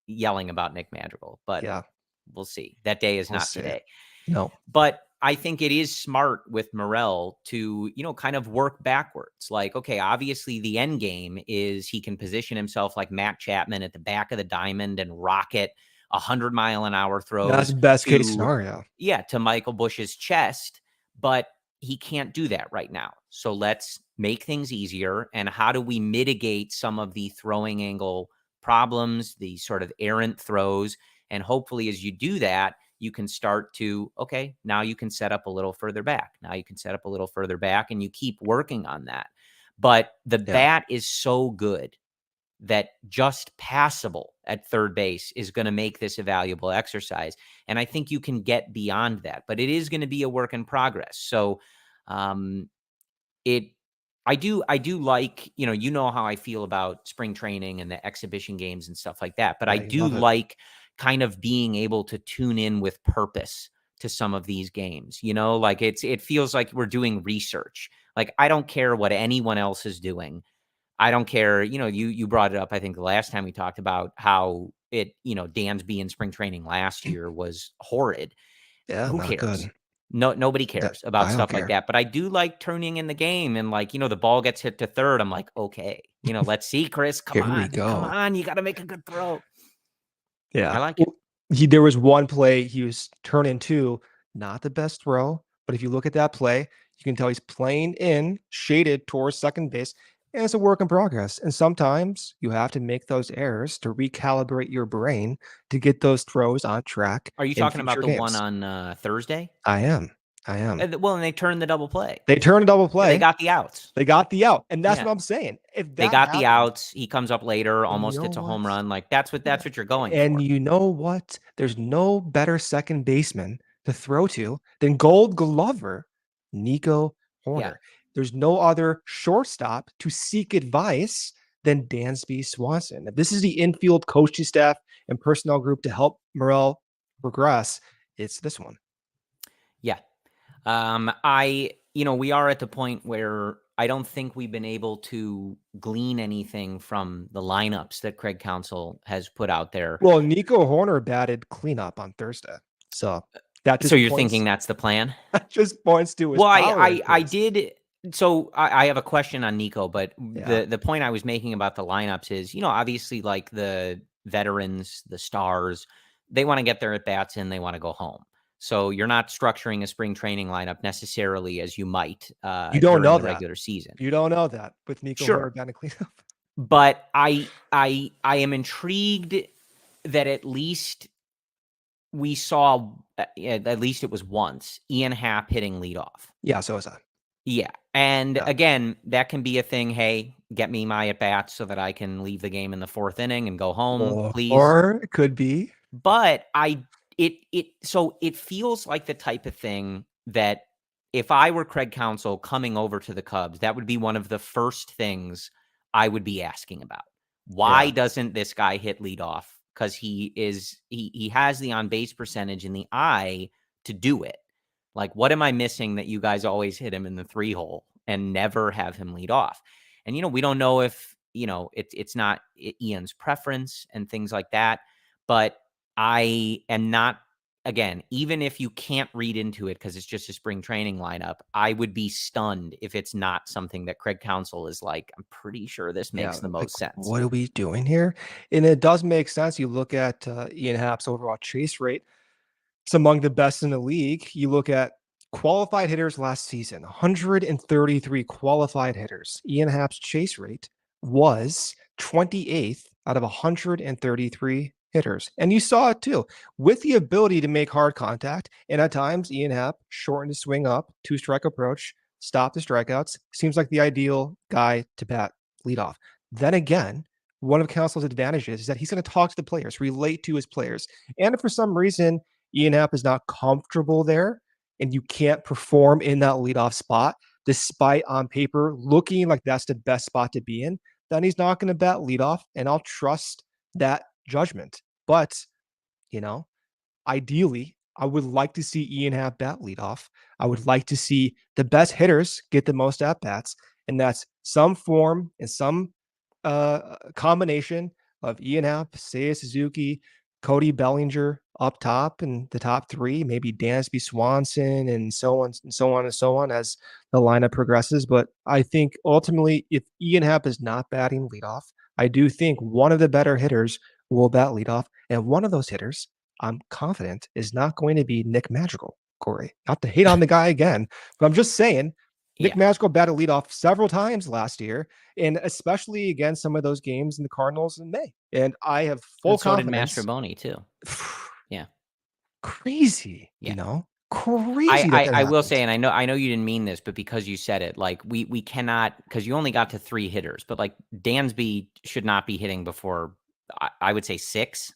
yelling about Nick Madrigal. But we'll see. That day is not today. No. But I think it is smart with Morel to, kind of work backwards. Like, okay, obviously the end game is he can position himself like Matt Chapman at the back of the diamond and rocket 100-mile-an-hour throws. That's best case scenario. Yeah, to Michael Busch's chest, but he can't do that right now. So let's make things easier. And how do we mitigate some of the throwing angle problems, the sort of errant throws? And hopefully as you do that, you can start to, okay, now you can set up a little further back. Now you can set up a little further back and you keep working on that. But the bat is so good that just passable at third base is going to make this a valuable exercise. And I think you can get beyond that, but it is going to be a work in progress. So I do like, you know how I feel about spring training and the exhibition games and stuff like that, but I do like kind of being able to tune in with purpose to some of these games, like it feels like we're doing research. Like, I don't care what anyone else is doing. I don't care. You brought it up, I think the last time we talked about how Dansby in spring training last year was horrid. Yeah. Who cares? Good. No, nobody cares about stuff like that. But I do like turning in the game and the ball gets hit to third. I'm like, okay, let's see, Chris, come on. You got to make a good throw. Yeah. I like it. There was one play he was turning to, not the best throw, but if you look at that play, you can tell he's playing in shaded towards second base. And it's a work in progress. And sometimes you have to make those errors to recalibrate your brain to get those throws on track. Are you talking about the one on Thursday? I am. Well, and they turned the double play. They got the outs. They got the out. And that's what I'm saying. If they got the outs, he comes up later, almost hits a home run. Like that's what you're going for. And you know what? There's no better second baseman to throw to than Gold Glover, Nico Hoerner. Yeah. There's no other shortstop to seek advice than Dansby Swanson. If this is the infield coaching staff and personnel group to help Morel progress, it's this one. Yeah. We are at the point where I don't think we've been able to glean anything from the lineups that Craig Counsell has put out there. Well, Nico Hoerner batted cleanup on Thursday. So you're thinking that's the plan? That just points to his I did. So I have a question on Nico, but the point I was making about the lineups is, obviously like the veterans, the stars, they want to get their at-bats in, they want to go home. So you're not structuring a spring training lineup necessarily as you might you don't know the regular season. You don't know that with Nico Hoerner batting cleanup. But I am intrigued that at least we saw, at least it was once, Ian Happ hitting leadoff. Yeah, so was I. Yeah. And again, that can be a thing. Hey, get me my at-bats so that I can leave the game in the fourth inning and go home, please. Or it could be. But it feels like the type of thing that if I were Craig Counsell coming over to the Cubs, that would be one of the first things I would be asking about. Why doesn't this guy hit leadoff? Because he has the on-base percentage in the eye to do it. Like, what am I missing that you guys always hit him in the 3-hole and never have him lead off? And, we don't know if, it's not Ian's preference and things like that. But I am not, again, even if you can't read into it because it's just a spring training lineup, I would be stunned if it's not something that Craig Counsell is like, I'm pretty sure this makes the most sense. What are we doing here? And it does make sense. You look at Ian Happ's overall chase rate. It's among the best in the league. You look at qualified hitters last season, 133 qualified hitters. Ian Happ's chase rate was 28th out of 133 hitters. And you saw it too, with the ability to make hard contact. And at times, Ian Happ shortened his swing up, 2-strike approach, stop the strikeouts. Seems like the ideal guy to bat leadoff. Then again, one of Counsell's advantages is that he's going to talk to the players, relate to his players. And if for some reason Ian Happ is not comfortable there and you can't perform in that leadoff spot, despite on paper looking like that's the best spot to be in, then he's not going to bat leadoff. And I'll trust that judgment. But, ideally, I would like to see Ian Happ bat leadoff. I would like to see the best hitters get the most at bats. And that's some form and some combination of Ian Happ, Seiya Suzuki, Cody Bellinger up top and the top three, maybe Dansby Swanson and so on and so on and so on as the lineup progresses. But I think ultimately, if Ian Happ is not batting leadoff, I do think one of the better hitters will bat leadoff. And one of those hitters, I'm confident, is not going to be Nick Madrigal, Corey. Not to hate on the guy again, but I'm just saying Nick Madrigal batted leadoff several times last year, and especially against some of those games in the Cardinals in May. And I have full confidence. So did Mastrobuoni too. Yeah. Crazy, crazy. I will say, and I know you didn't mean this, but because you said it, like we cannot, because you only got to 3 hitters, but like Dansby should not be hitting before, I would say 6.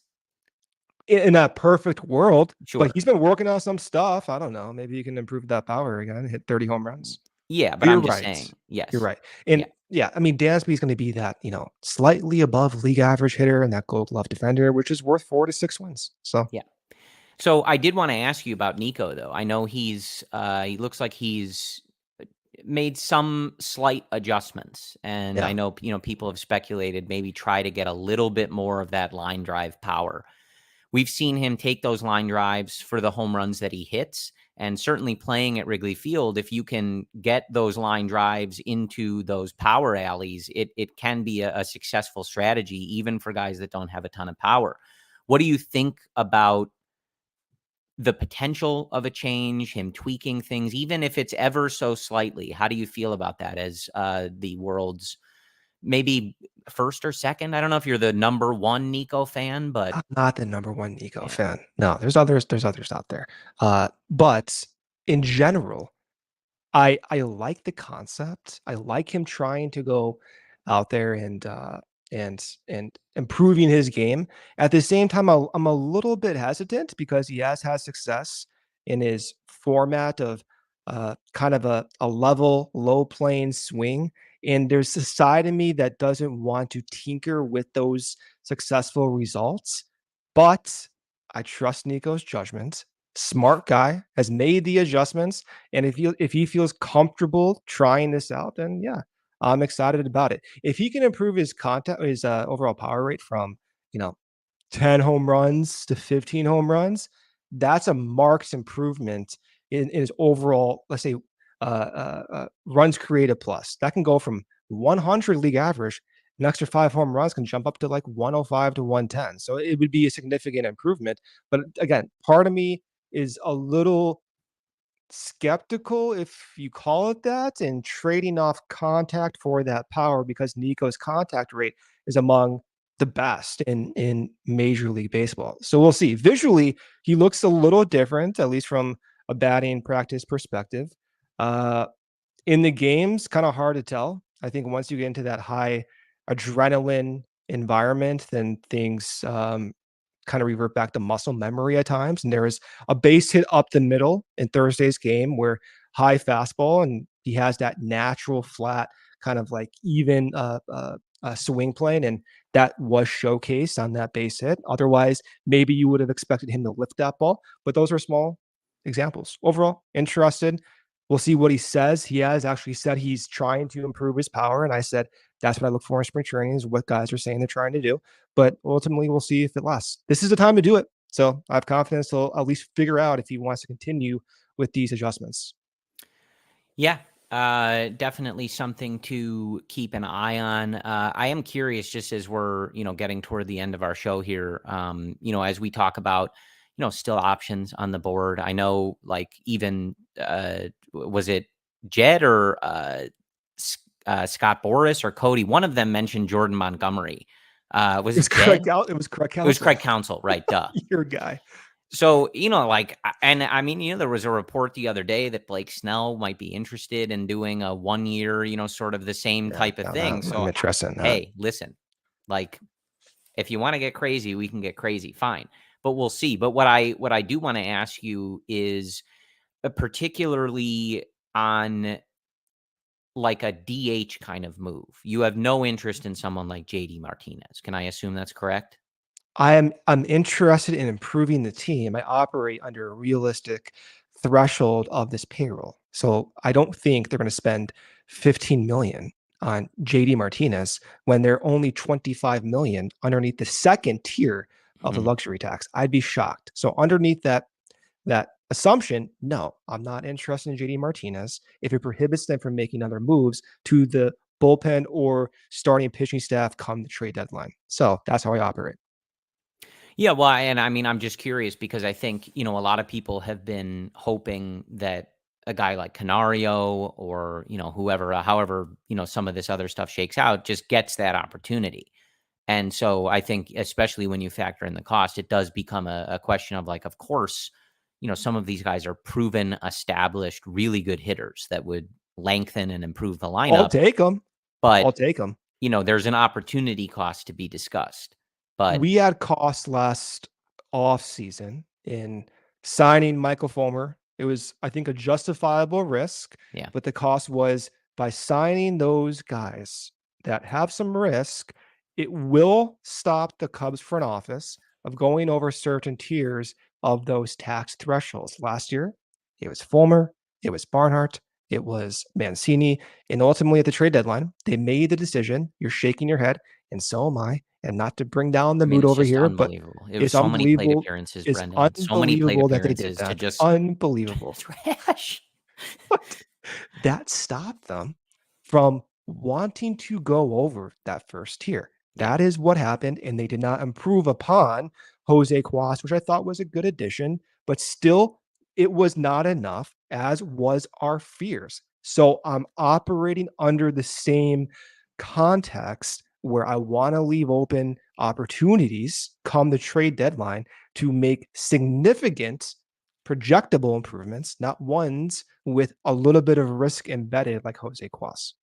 In a perfect world, sure. But he's been working on some stuff. I don't know. Maybe you can improve that power again, hit 30 home runs. Yeah, but I'm just saying, yes. You're right. And I mean, Dansby is going to be that, slightly above league average hitter and that Gold Glove defender, which is worth 4 to 6 wins. So, yeah. So I did want to ask you about Nico, though. I know he looks like he's made some slight adjustments, and I know, people have speculated maybe try to get a little bit more of that line drive power. We've seen him take those line drives for the home runs that he hits, and certainly playing at Wrigley Field, if you can get those line drives into those power alleys, it can be a successful strategy, even for guys that don't have a ton of power. What do you think about the potential of a change, him tweaking things, even if it's ever so slightly? How do you feel about that as the world's maybe first or second? I don't know if you're the number one Nico fan, but I'm not the number one Nico fan. No, there's others out there. But in general, I like the concept. I like him trying to go out there and improving his game. At the same time, I'm a little bit hesitant because he has had success in his format of kind of a level, low plane swing. And there's a side of me that doesn't want to tinker with those successful results. But I trust Nico's judgment. Smart guy, has made the adjustments. And if he feels comfortable trying this out, then I'm excited about it. If he can improve his overall power rate from 10 home runs to 15 home runs, that's a marked improvement in his overall, let's say, runs created plus. That can go from 100 league average. An extra 5 home runs can jump up to like 105 to 110. So it would be a significant improvement. But again, part of me is a little skeptical, if you call it that, and trading off contact for that power, because Nico's contact rate is among the best in Major League Baseball. So we'll see. Visually, he looks a little different, at least from a batting practice perspective. In the games, kind of hard to tell. I think once you get into that high adrenaline environment, then things kind of revert back to muscle memory at times. And there was a base hit up the middle in Thursday's game where high fastball, and he has that natural flat kind of like even swing plane, and that was showcased on that base hit. Otherwise, maybe you would have expected him to lift that ball, but those are small examples. Overall, interested. We'll see what he says. He has actually said he's trying to improve his power, and I said that's what I look for in spring training, is what guys are saying they're trying to do. But ultimately, we'll see if it lasts. This is the time to do it. So I have confidence he'll at least figure out if he wants to continue with these adjustments. Yeah, definitely something to keep an eye on. I am curious, just as we're, getting toward the end of our show here, as we talk about, still options on the board. I know, like, even, was it Jed or Scott Boras or Cody? One of them mentioned Jordan Montgomery Was it Jed? It was Craig Counsell. It was Craig Counsell, right? Duh. Your guy. So, like, and I mean, there was a report the other day that Blake Snell might be interested in doing a 1 year, sort of the same type of thing. So, I'm interested in that. Hey, listen, like, if you want to get crazy, we can get crazy. Fine, but we'll see. But what I do want to ask you is, particularly on like a DH kind of move, you have no interest in someone like JD Martinez. Can I assume that's correct? I'm interested in improving the team. I operate under a realistic threshold of this payroll. So I don't think they're going to spend 15 million on JD Martinez when they're only 25 million underneath the second tier of the luxury tax. I'd be shocked. So underneath that assumption, no, I'm not interested in JD Martinez if it prohibits them from making other moves to the bullpen or starting pitching staff come the trade deadline. So that's how I operate. Yeah, well, and I mean, I'm just curious because I think, a lot of people have been hoping that a guy like Canario or, whoever, however, some of this other stuff shakes out, just gets that opportunity. And so I think, especially when you factor in the cost, it does become a question of like, of course, some of these guys are proven, established, really good hitters that would lengthen and improve the lineup. I'll take them. But I'll take them. There's an opportunity cost to be discussed. But we had cost last off season in signing Michael Fulmer. It was, I think, a justifiable risk. Yeah. But the cost was by signing those guys that have some risk, it will stop the Cubs front office of going over certain tiers of those tax thresholds. Last year, it was Fulmer, it was Barnhart, it was Mancini, and ultimately at the trade deadline, they made the decision. You're shaking your head, and so am I. And not to bring down the mood over here, but it's so many plate appearances, Brendan. So many plate appearances that to just unbelievable trash. But that stopped them from wanting to go over that first tier. That is what happened, and they did not improve upon Jose Cuas, which I thought was a good addition, but still, it was not enough, as was our fears. So I'm operating under the same context where I want to leave open opportunities come the trade deadline to make significant projectable improvements, not ones with a little bit of risk embedded like Jose Cuas.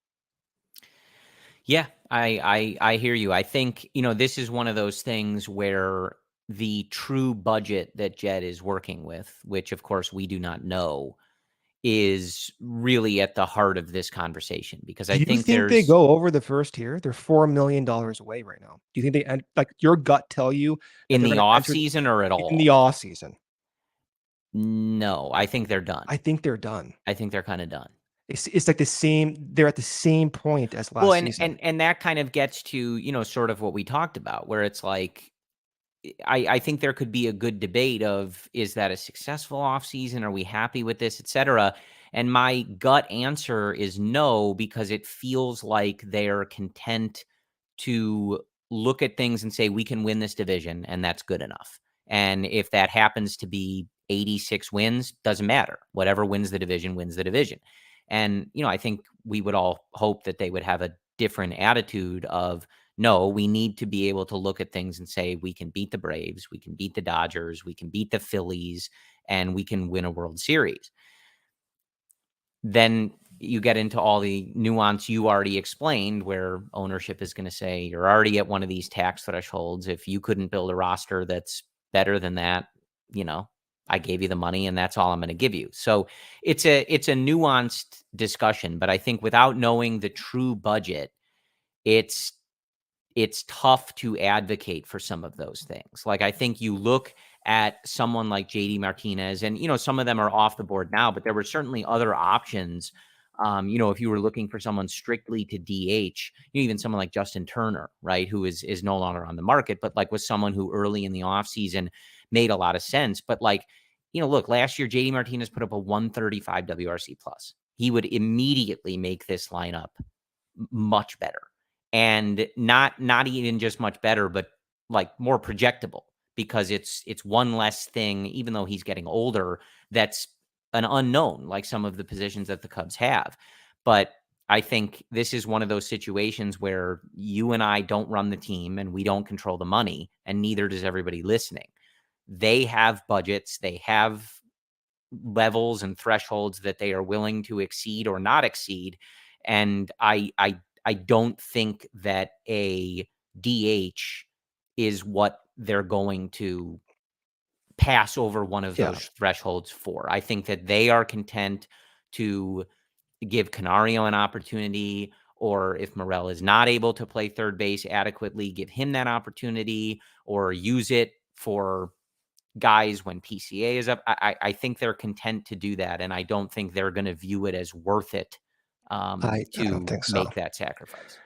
Yeah, I hear you. I think, this is one of those things where the true budget that Jed is working with, which of course we do not know, is really at the heart of this conversation, because I think they go over the first tier? They're $4 million away right now. Do you think they end, like your gut tell you in the off season or at all? In the off season. No, I think they're done. I think they're done. I think they're kind of done. It's like the same. They're at the same point as last season. And that kind of gets to, sort of what we talked about, where it's like, I think there could be a good debate of, is that a successful offseason? Are we happy with this, et cetera? And my gut answer is no, because it feels like they're content to look at things and say, we can win this division, and that's good enough. And if that happens to be 86 wins, doesn't matter. Whatever wins the division wins the division. And, I think we would all hope that they would have a different attitude of, no, we need to be able to look at things and say, we can beat the Braves, we can beat the Dodgers, we can beat the Phillies, and we can win a World Series. Then you get into all the nuance you already explained, where ownership is going to say, you're already at one of these tax thresholds. If you couldn't build a roster that's better than that, I gave you the money and that's all I'm going to give you. So it's a nuanced discussion, but I think without knowing the true budget, it's tough to advocate for some of those things. Like, I think you look at someone like JD Martinez, and, some of them are off the board now, but there were certainly other options. If you were looking for someone strictly to DH, even someone like Justin Turner, right, who is no longer on the market, but like was someone who early in the offseason made a lot of sense. But like, look, last year, JD Martinez put up a 135 WRC plus. He would immediately make this lineup much better. And not even just much better, but like more projectable, because it's one less thing, even though he's getting older, that's an unknown, like some of the positions that the Cubs have. But I think this is one of those situations where you and I don't run the team and we don't control the money, and neither does everybody listening. They have budgets, they have levels and thresholds that they are willing to exceed or not exceed. And I don't think that a DH is what they're going to pass over one of those thresholds for. I think that they are content to give Canario an opportunity, or if Morel is not able to play third base adequately, give him that opportunity, or use it for guys when PCA is up. I think they're content to do that, and I don't think they're going to view it as worth it I don't to think so. make that sacrifice.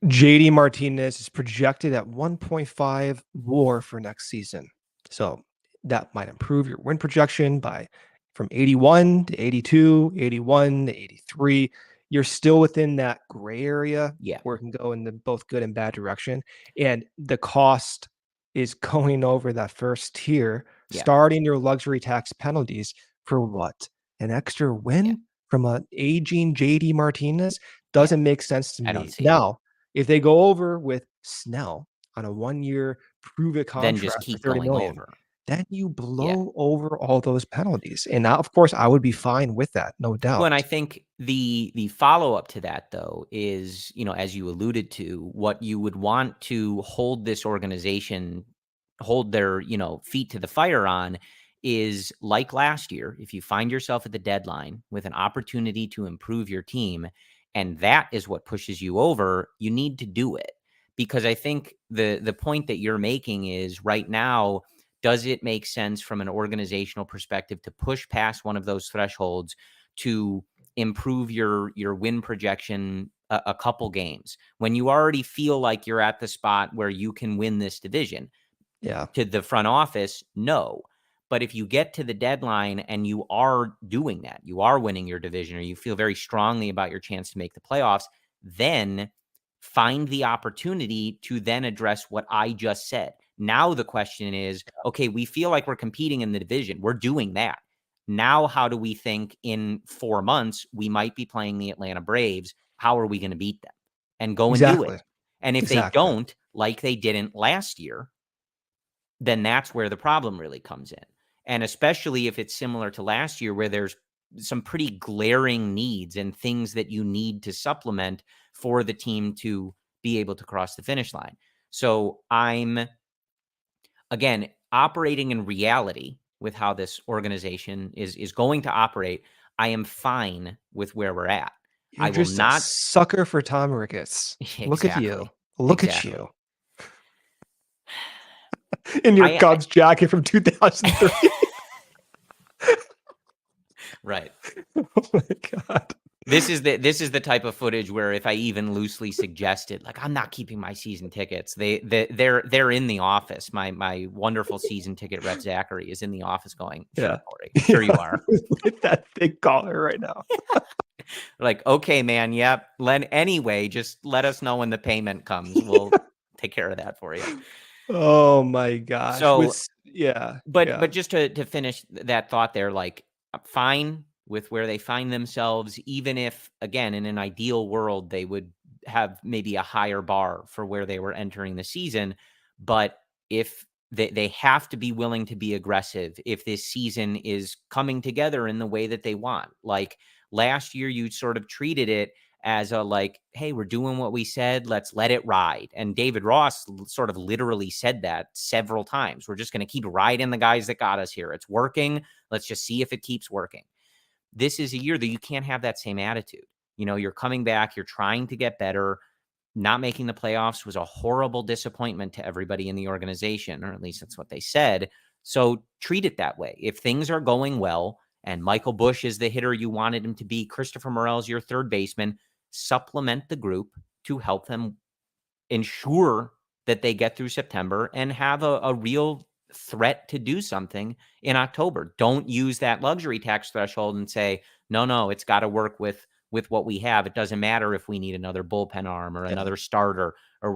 JD Martinez is projected at 1.5 WAR for next season. So that might improve your win projection by from 81 to 82, 81 to 83. You're still within that gray area where it can go in the both good and bad direction. And the cost is going over that first tier, starting your luxury tax penalties for what? An extra win from an aging JD Martinez? Doesn't make sense to me. I don't see now, if they go over with Snell on a 1-year prove-it contract then just keep for $30 going million, over. then you blow over all those penalties. And now, of course, I would be fine with that, no doubt. Well, and I think the follow-up to that, though, is, as you alluded to, what you would want to hold this organization, hold their, feet to the fire on, is like last year, if you find yourself at the deadline with an opportunity to improve your team, and that is what pushes you over, you need to do it. Because I think the point that you're making is right now, does it make sense from an organizational perspective to push past one of those thresholds to improve your win projection a couple games when you already feel like you're at the spot where you can win this division? To the front office, no. But if you get to the deadline and you are doing that, you are winning your division, or you feel very strongly about your chance to make the playoffs, then find the opportunity to then address what I just said. Now the question is, okay, we feel like we're competing in the division. We're doing that. Now, how do we think in 4 months we might be playing the Atlanta Braves? How are we going to beat them? And go and do it. And if they don't, like they didn't last year, then that's where the problem really comes in. And especially if it's similar to last year, where there's some pretty glaring needs and things that you need to supplement for the team to be able to cross the finish line. So I'm, again, operating in reality with how this organization is going to operate. I am fine with where we're at. You're just a sucker for Tom Ricketts. Look at you. Look at you. In your Cubs jacket from 2003. Right. Oh my God. This is the type of footage where if I even loosely suggested, like, I'm not keeping my season tickets, they're in the office. My wonderful season ticket rep Zachary is in the office going, sure, Corey, sure you are. With that big collar right now. Like, okay, man, yep. Anyway, just let us know when the payment comes. We'll take care of that for you. Oh my gosh. So but just to finish that thought there, like, fine with where they find themselves, even if, again, in an ideal world, they would have maybe a higher bar for where they were entering the season. But if they have to be willing to be aggressive if this season is coming together in the way that they want. Like last year, you sort of treated it as a like, hey, we're doing what we said. Let's let it ride. And David Ross sort of literally said that several times. We're just going to keep riding the guys that got us here. It's working. Let's just see if it keeps working. This is a year that you can't have that same attitude. You're coming back. You're trying to get better. Not making the playoffs was a horrible disappointment to everybody in the organization, or at least that's what they said. So treat it that way. If things are going well and Michael Busch is the hitter you wanted him to be, Christopher Morel's your third baseman, supplement the group to help them ensure that they get through September and have a real threat to do something in October. Don't use that luxury tax threshold and say, no, it's got to work with what we have. It doesn't matter if we need another bullpen arm or another starter or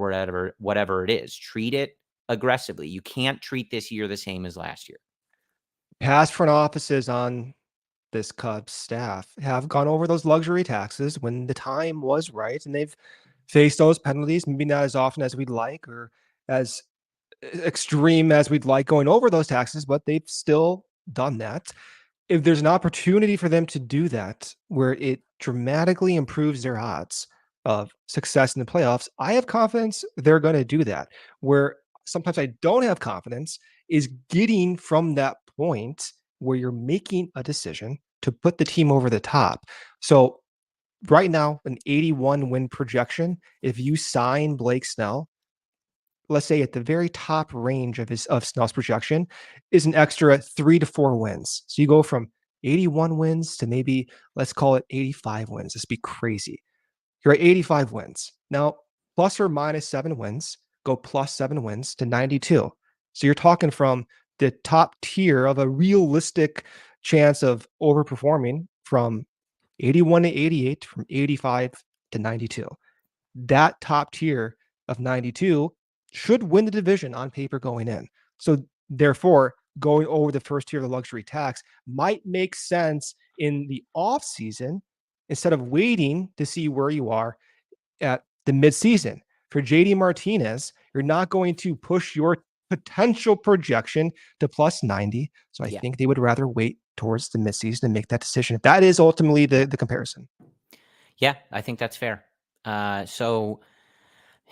whatever it is. Treat it aggressively. You can't treat this year the same as last year. Past front offices on this Cubs staff have gone over those luxury taxes when the time was right, and they've faced those penalties, maybe not as often as we'd like or as extreme as we'd like going over those taxes, but they've still done that. If there's an opportunity for them to do that where it dramatically improves their odds of success in the playoffs, I have confidence they're going to do that. Where sometimes I don't have confidence is getting from that point where you're making a decision to put the team over the top. So right now, an 81 win projection, if you sign Blake Snell, let's say at the very top range of Snell's projection, is an extra 3 to 4 wins. So you go from 81 wins to maybe, let's call it 85 wins. This would be crazy. You're at 85 wins. Now, plus or minus 7 wins, go plus 7 wins to 92. So you're talking from the top tier of a realistic chance of overperforming from 81 to 88, from 85 to 92. That top tier of 92 should win the division on paper going in. So therefore, going over the first tier of the luxury tax might make sense in the off season instead of waiting to see where you are at the midseason. For JD Martinez, you're not going to push your potential projection to plus 90. So I think they would rather wait towards the midseason and make that decision. If that is ultimately the comparison. Yeah, I think that's fair. So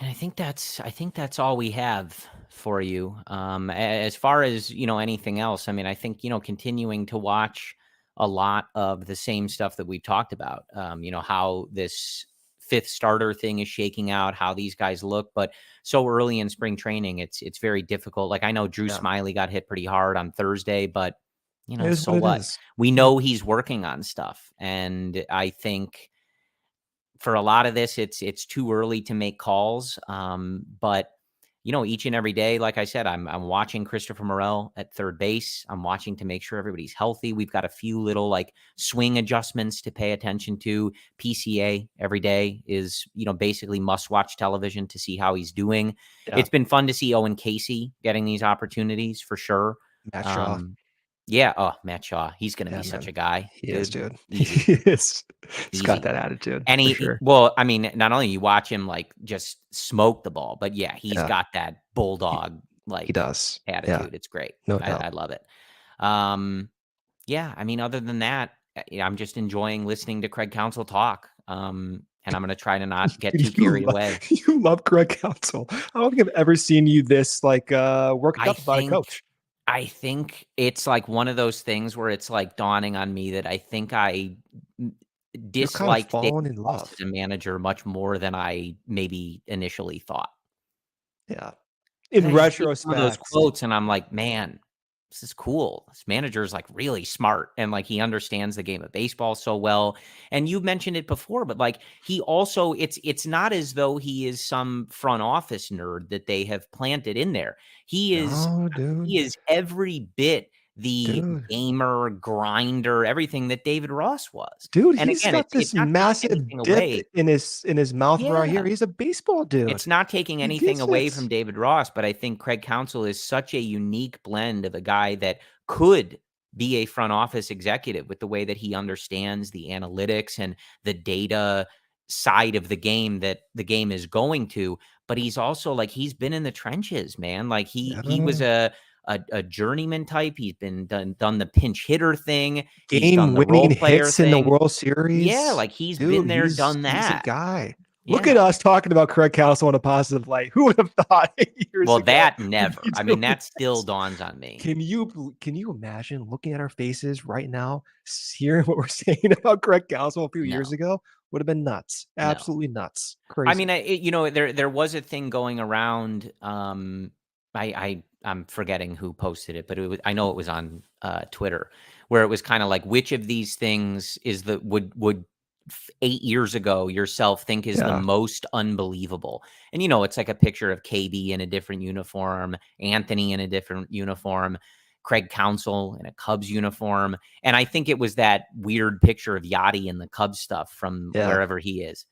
and I think that's all we have for you. As far as, anything else, I mean, I think, continuing to watch a lot of the same stuff that we talked about, how this fifth starter thing is shaking out, how these guys look, but so early in spring training, it's very difficult. Like I know Drew Smiley got hit pretty hard on Thursday, but so what? We know he's working on stuff. And I think for a lot of this, it's too early to make calls. But each and every day, like I said, I'm watching Christopher Morel at third base. I'm watching to make sure everybody's healthy. We've got a few little like swing adjustments to pay attention to. PCA every day is, basically must watch television to see how he's doing. Yeah. It's been fun to see Owen Casey getting these opportunities for sure. Matt Shaw. Yeah. Oh, Matt Shaw. He's going to be such a guy. He is, dude. He is. He's got that attitude. And well, I mean, not only you watch him like just smoke the ball, but he's got that bulldog he does attitude. Yeah. It's great. No doubt. I love it. I mean, other than that, I'm just enjoying listening to Craig Counsell talk. And I'm going to try to not get too carried away. You love Craig Counsell. I don't think I've ever seen you this worked up about a coach. I think it's like one of those things where it's like dawning on me that I think I disliked Dave Ross as a manager much more than I maybe initially thought. Yeah. In retrospect, those quotes, and I'm like, man, this is cool. This manager is like really smart, and like he understands the game of baseball so well. And you mentioned it before, but like he also, it's not as though he is some front office nerd that they have planted in there. He is every bit the gamer, grinder, everything that David Ross was. Dude, and he's got this massive dip in his mouth right here. He's a baseball dude. It's not taking anything away from David Ross, but I think Craig Counsell is such a unique blend of a guy that could be a front office executive with the way that he understands the analytics and the data side of the game that the game is going to. But he's also like, he's been in the trenches, man. Like he was a journeyman type. He's been done the pinch hitter thing. He's done the role player hits thing in the World Series. Yeah, like he's been there, done that. He's a guy. Yeah. Look at us talking about Craig Counsell in a positive light. Who would have thought 8 years ago? Well, that never. I mean, that still dawns on me. Can you imagine looking at our faces right now, hearing what we're saying about Craig Counsell a few years ago? Would have been nuts. Absolutely nuts. Crazy. I mean, there was a thing going around. I'm forgetting who posted it, but I know it was on Twitter, where it was kind of like, which of these things is would 8 years ago yourself think is the most unbelievable? And it's like a picture of KB in a different uniform, Anthony in a different uniform, Craig Counsell in a Cubs uniform, and I think it was that weird picture of Yachty in the Cubs stuff from wherever he is.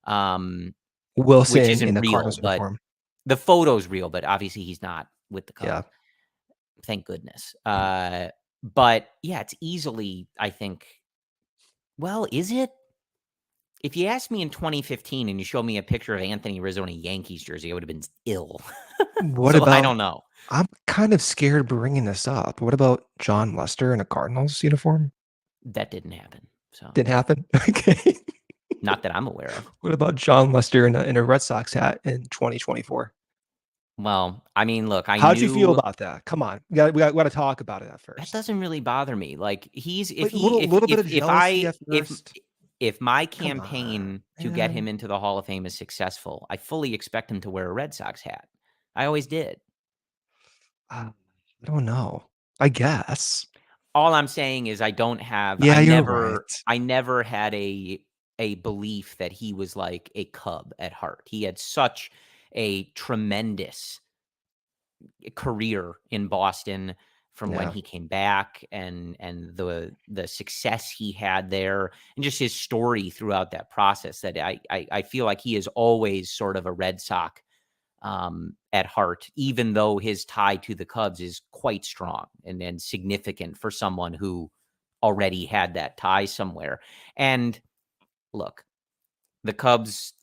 Wilson which isn't in the real, Cardinals but uniform. The photo's real, but obviously he's not with the Cubs. Yeah. Thank goodness. But yeah, it's easily, I think, Well, is it? If you asked me in 2015 and you showed me a picture of Anthony Rizzo in a Yankees jersey, I would have been ill. What So I about? don't know. I'm kind of scared bringing this up. What about John Lester in a Cardinals uniform? That didn't happen. So Didn't happen. Okay. not that I'm aware of. What about John Lester in a Red Sox hat in 2024? Well, I mean, look, I How'd you feel knew about that? Come on, we got to talk about it at that first. doesn't really bother me. Like he's if Like a he little bit of jealousy at first. if my Come on, campaign to get man. him into the Hall of Fame is successful, I fully expect him to wear a Red Sox hat. I always did. I don't know. I guess. All I'm saying is I don't have Yeah, you're right. I never had a belief that he was like a Cub at heart. He had such a tremendous career in Boston from when Yeah. he came back and the success he had there and just his story throughout that process that I feel like he is always sort of a Red Sox at heart, even though his tie to the Cubs is quite strong and significant for someone who already had that tie somewhere. And look, the Cubs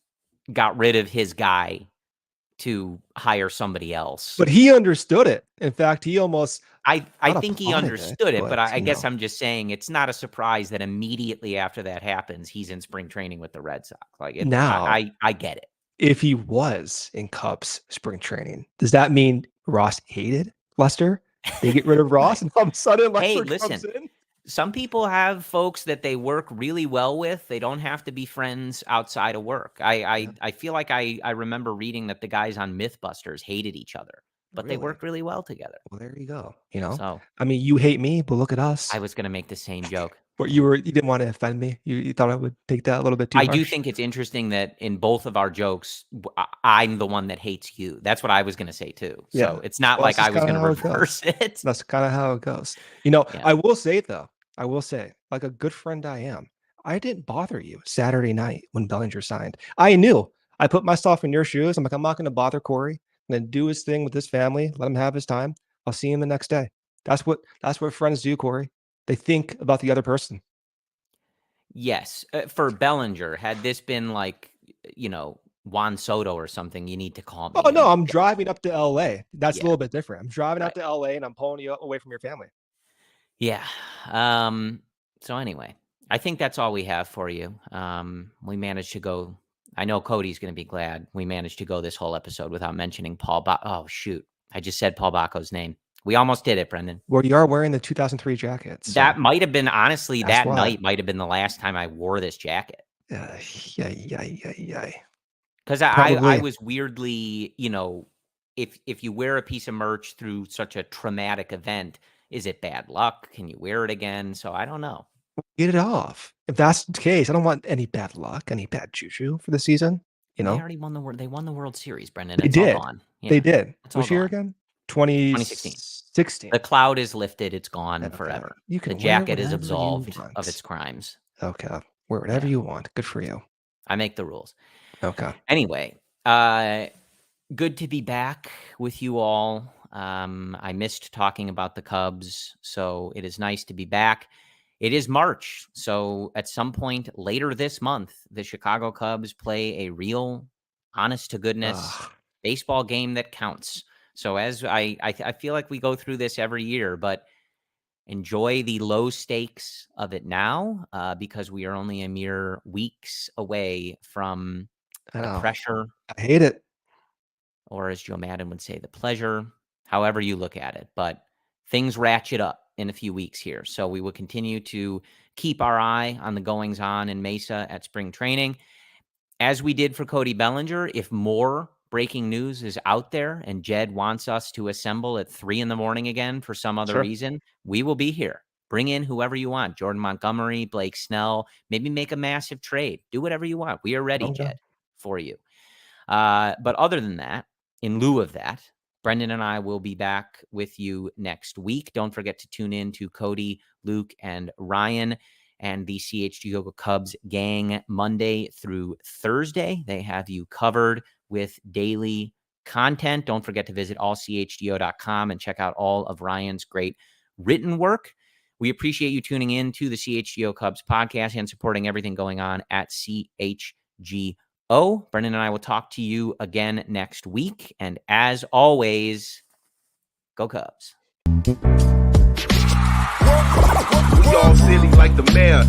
got rid of his guy to hire somebody else. But he understood it. In fact, he almost I not think he applauded understood it, but I you guess know. I'm just saying it's not a surprise that immediately after that happens, he's in spring training with the Red Sox. Like it, Now, I get it. if he was in Cubs spring training, does that mean Ross hated Lester? They get rid of Ross, and all of a sudden Hey, Lester comes listen, in. some people have folks that they work really well with. They don't have to be friends outside of work. Yeah, I feel like I remember reading that the guys on Mythbusters hated each other, but they really. worked really well together. Well, there you go. You know, So I mean, you hate me, but look at I us. was going to make the same joke. But you didn't want to offend me. You thought I would take that a little bit too I do harsh. think it's interesting that in both of our jokes, I'm the one that hates you. That's what I was going to say too. Yeah. So it's not Well, that's like I just was kind of going to how it goes. reverse it. That's kind of how it goes. You know, Yeah. I will say though, I will say, like a good friend I am, I didn't bother you Saturday night when Bellinger signed. I knew. I put myself in your shoes. I'm like, I'm not going to bother Corey. I'm going to do his thing with his family. Let him have his time. I'll see him the next day. That's what friends do, Corey. They think about the other person. Yes. For Bellinger, had this been like, Juan Soto or something, you need to call Oh me. no, And I'm driving up to LA. That's a yeah, little bit different. I'm driving right. out to LA and I'm pulling you away from your family. Yeah. So anyway, I think that's all we have for you. We managed to go. I know Cody's going to be glad we managed to go this whole episode without mentioning Paul. Oh shoot, I just said Paul Bacco's name. We almost did it, Brendan. Well, you are wearing the 2003 jacket, so That might have been honestly that's that why. night might have been the last time I wore this jacket Yeah, yeah. because I Probably. was weirdly, if you wear a piece of merch through such a traumatic event, is it bad luck? Can you wear it again? So I don't know. Get it off. If that's the case, I don't want any bad luck, any bad juju for the season. You They know, already won the world. They won the World Series, Brendan. they It's all did. gone. They Yeah, did. it's all Which year gone. again? 2016. 2016. The cloud is lifted. It's gone Okay. forever. You The can wear jacket is whatever you absolved of want. its crimes. Okay. Wear whatever Yeah, you want. Good for you. I make the rules. Okay. Anyway, good to be back with you all. I missed talking about the Cubs, so it is nice to be back. It is March, so at some point later this month, the Chicago Cubs play a real, honest to goodness Ugh. baseball game that counts. So as I feel like we go through this every year, but enjoy the low stakes of it now because we are only a mere weeks away from I the know. pressure, I hate it. or as Joe Madden would say, the pleasure, however you look at it. But things ratchet up in a few weeks here. So we will continue to keep our eye on the goings on in Mesa at spring training. As we did for Cody Bellinger, if more breaking news is out there and Jed wants us to assemble at 3 a.m. again for some other Sure. reason, we will be here. Bring in whoever you want. Jordan Montgomery, Blake Snell, maybe make a massive trade. Do whatever you want. We are ready, Okay. Jed, for you. But other than that, in lieu of that, Brendan and I will be back with you next week. Don't forget to tune in to Cody, Luke, and Ryan and the CHGO Cubs gang Monday through Thursday. They have you covered with daily content. Don't forget to visit allchgo.com and check out all of Ryan's great written work. We appreciate you tuning in to the CHGO Cubs podcast and supporting everything going on at CHGO. Brendan and I will talk to you again next week. And as always, go Cubs. We all silly like the mayor.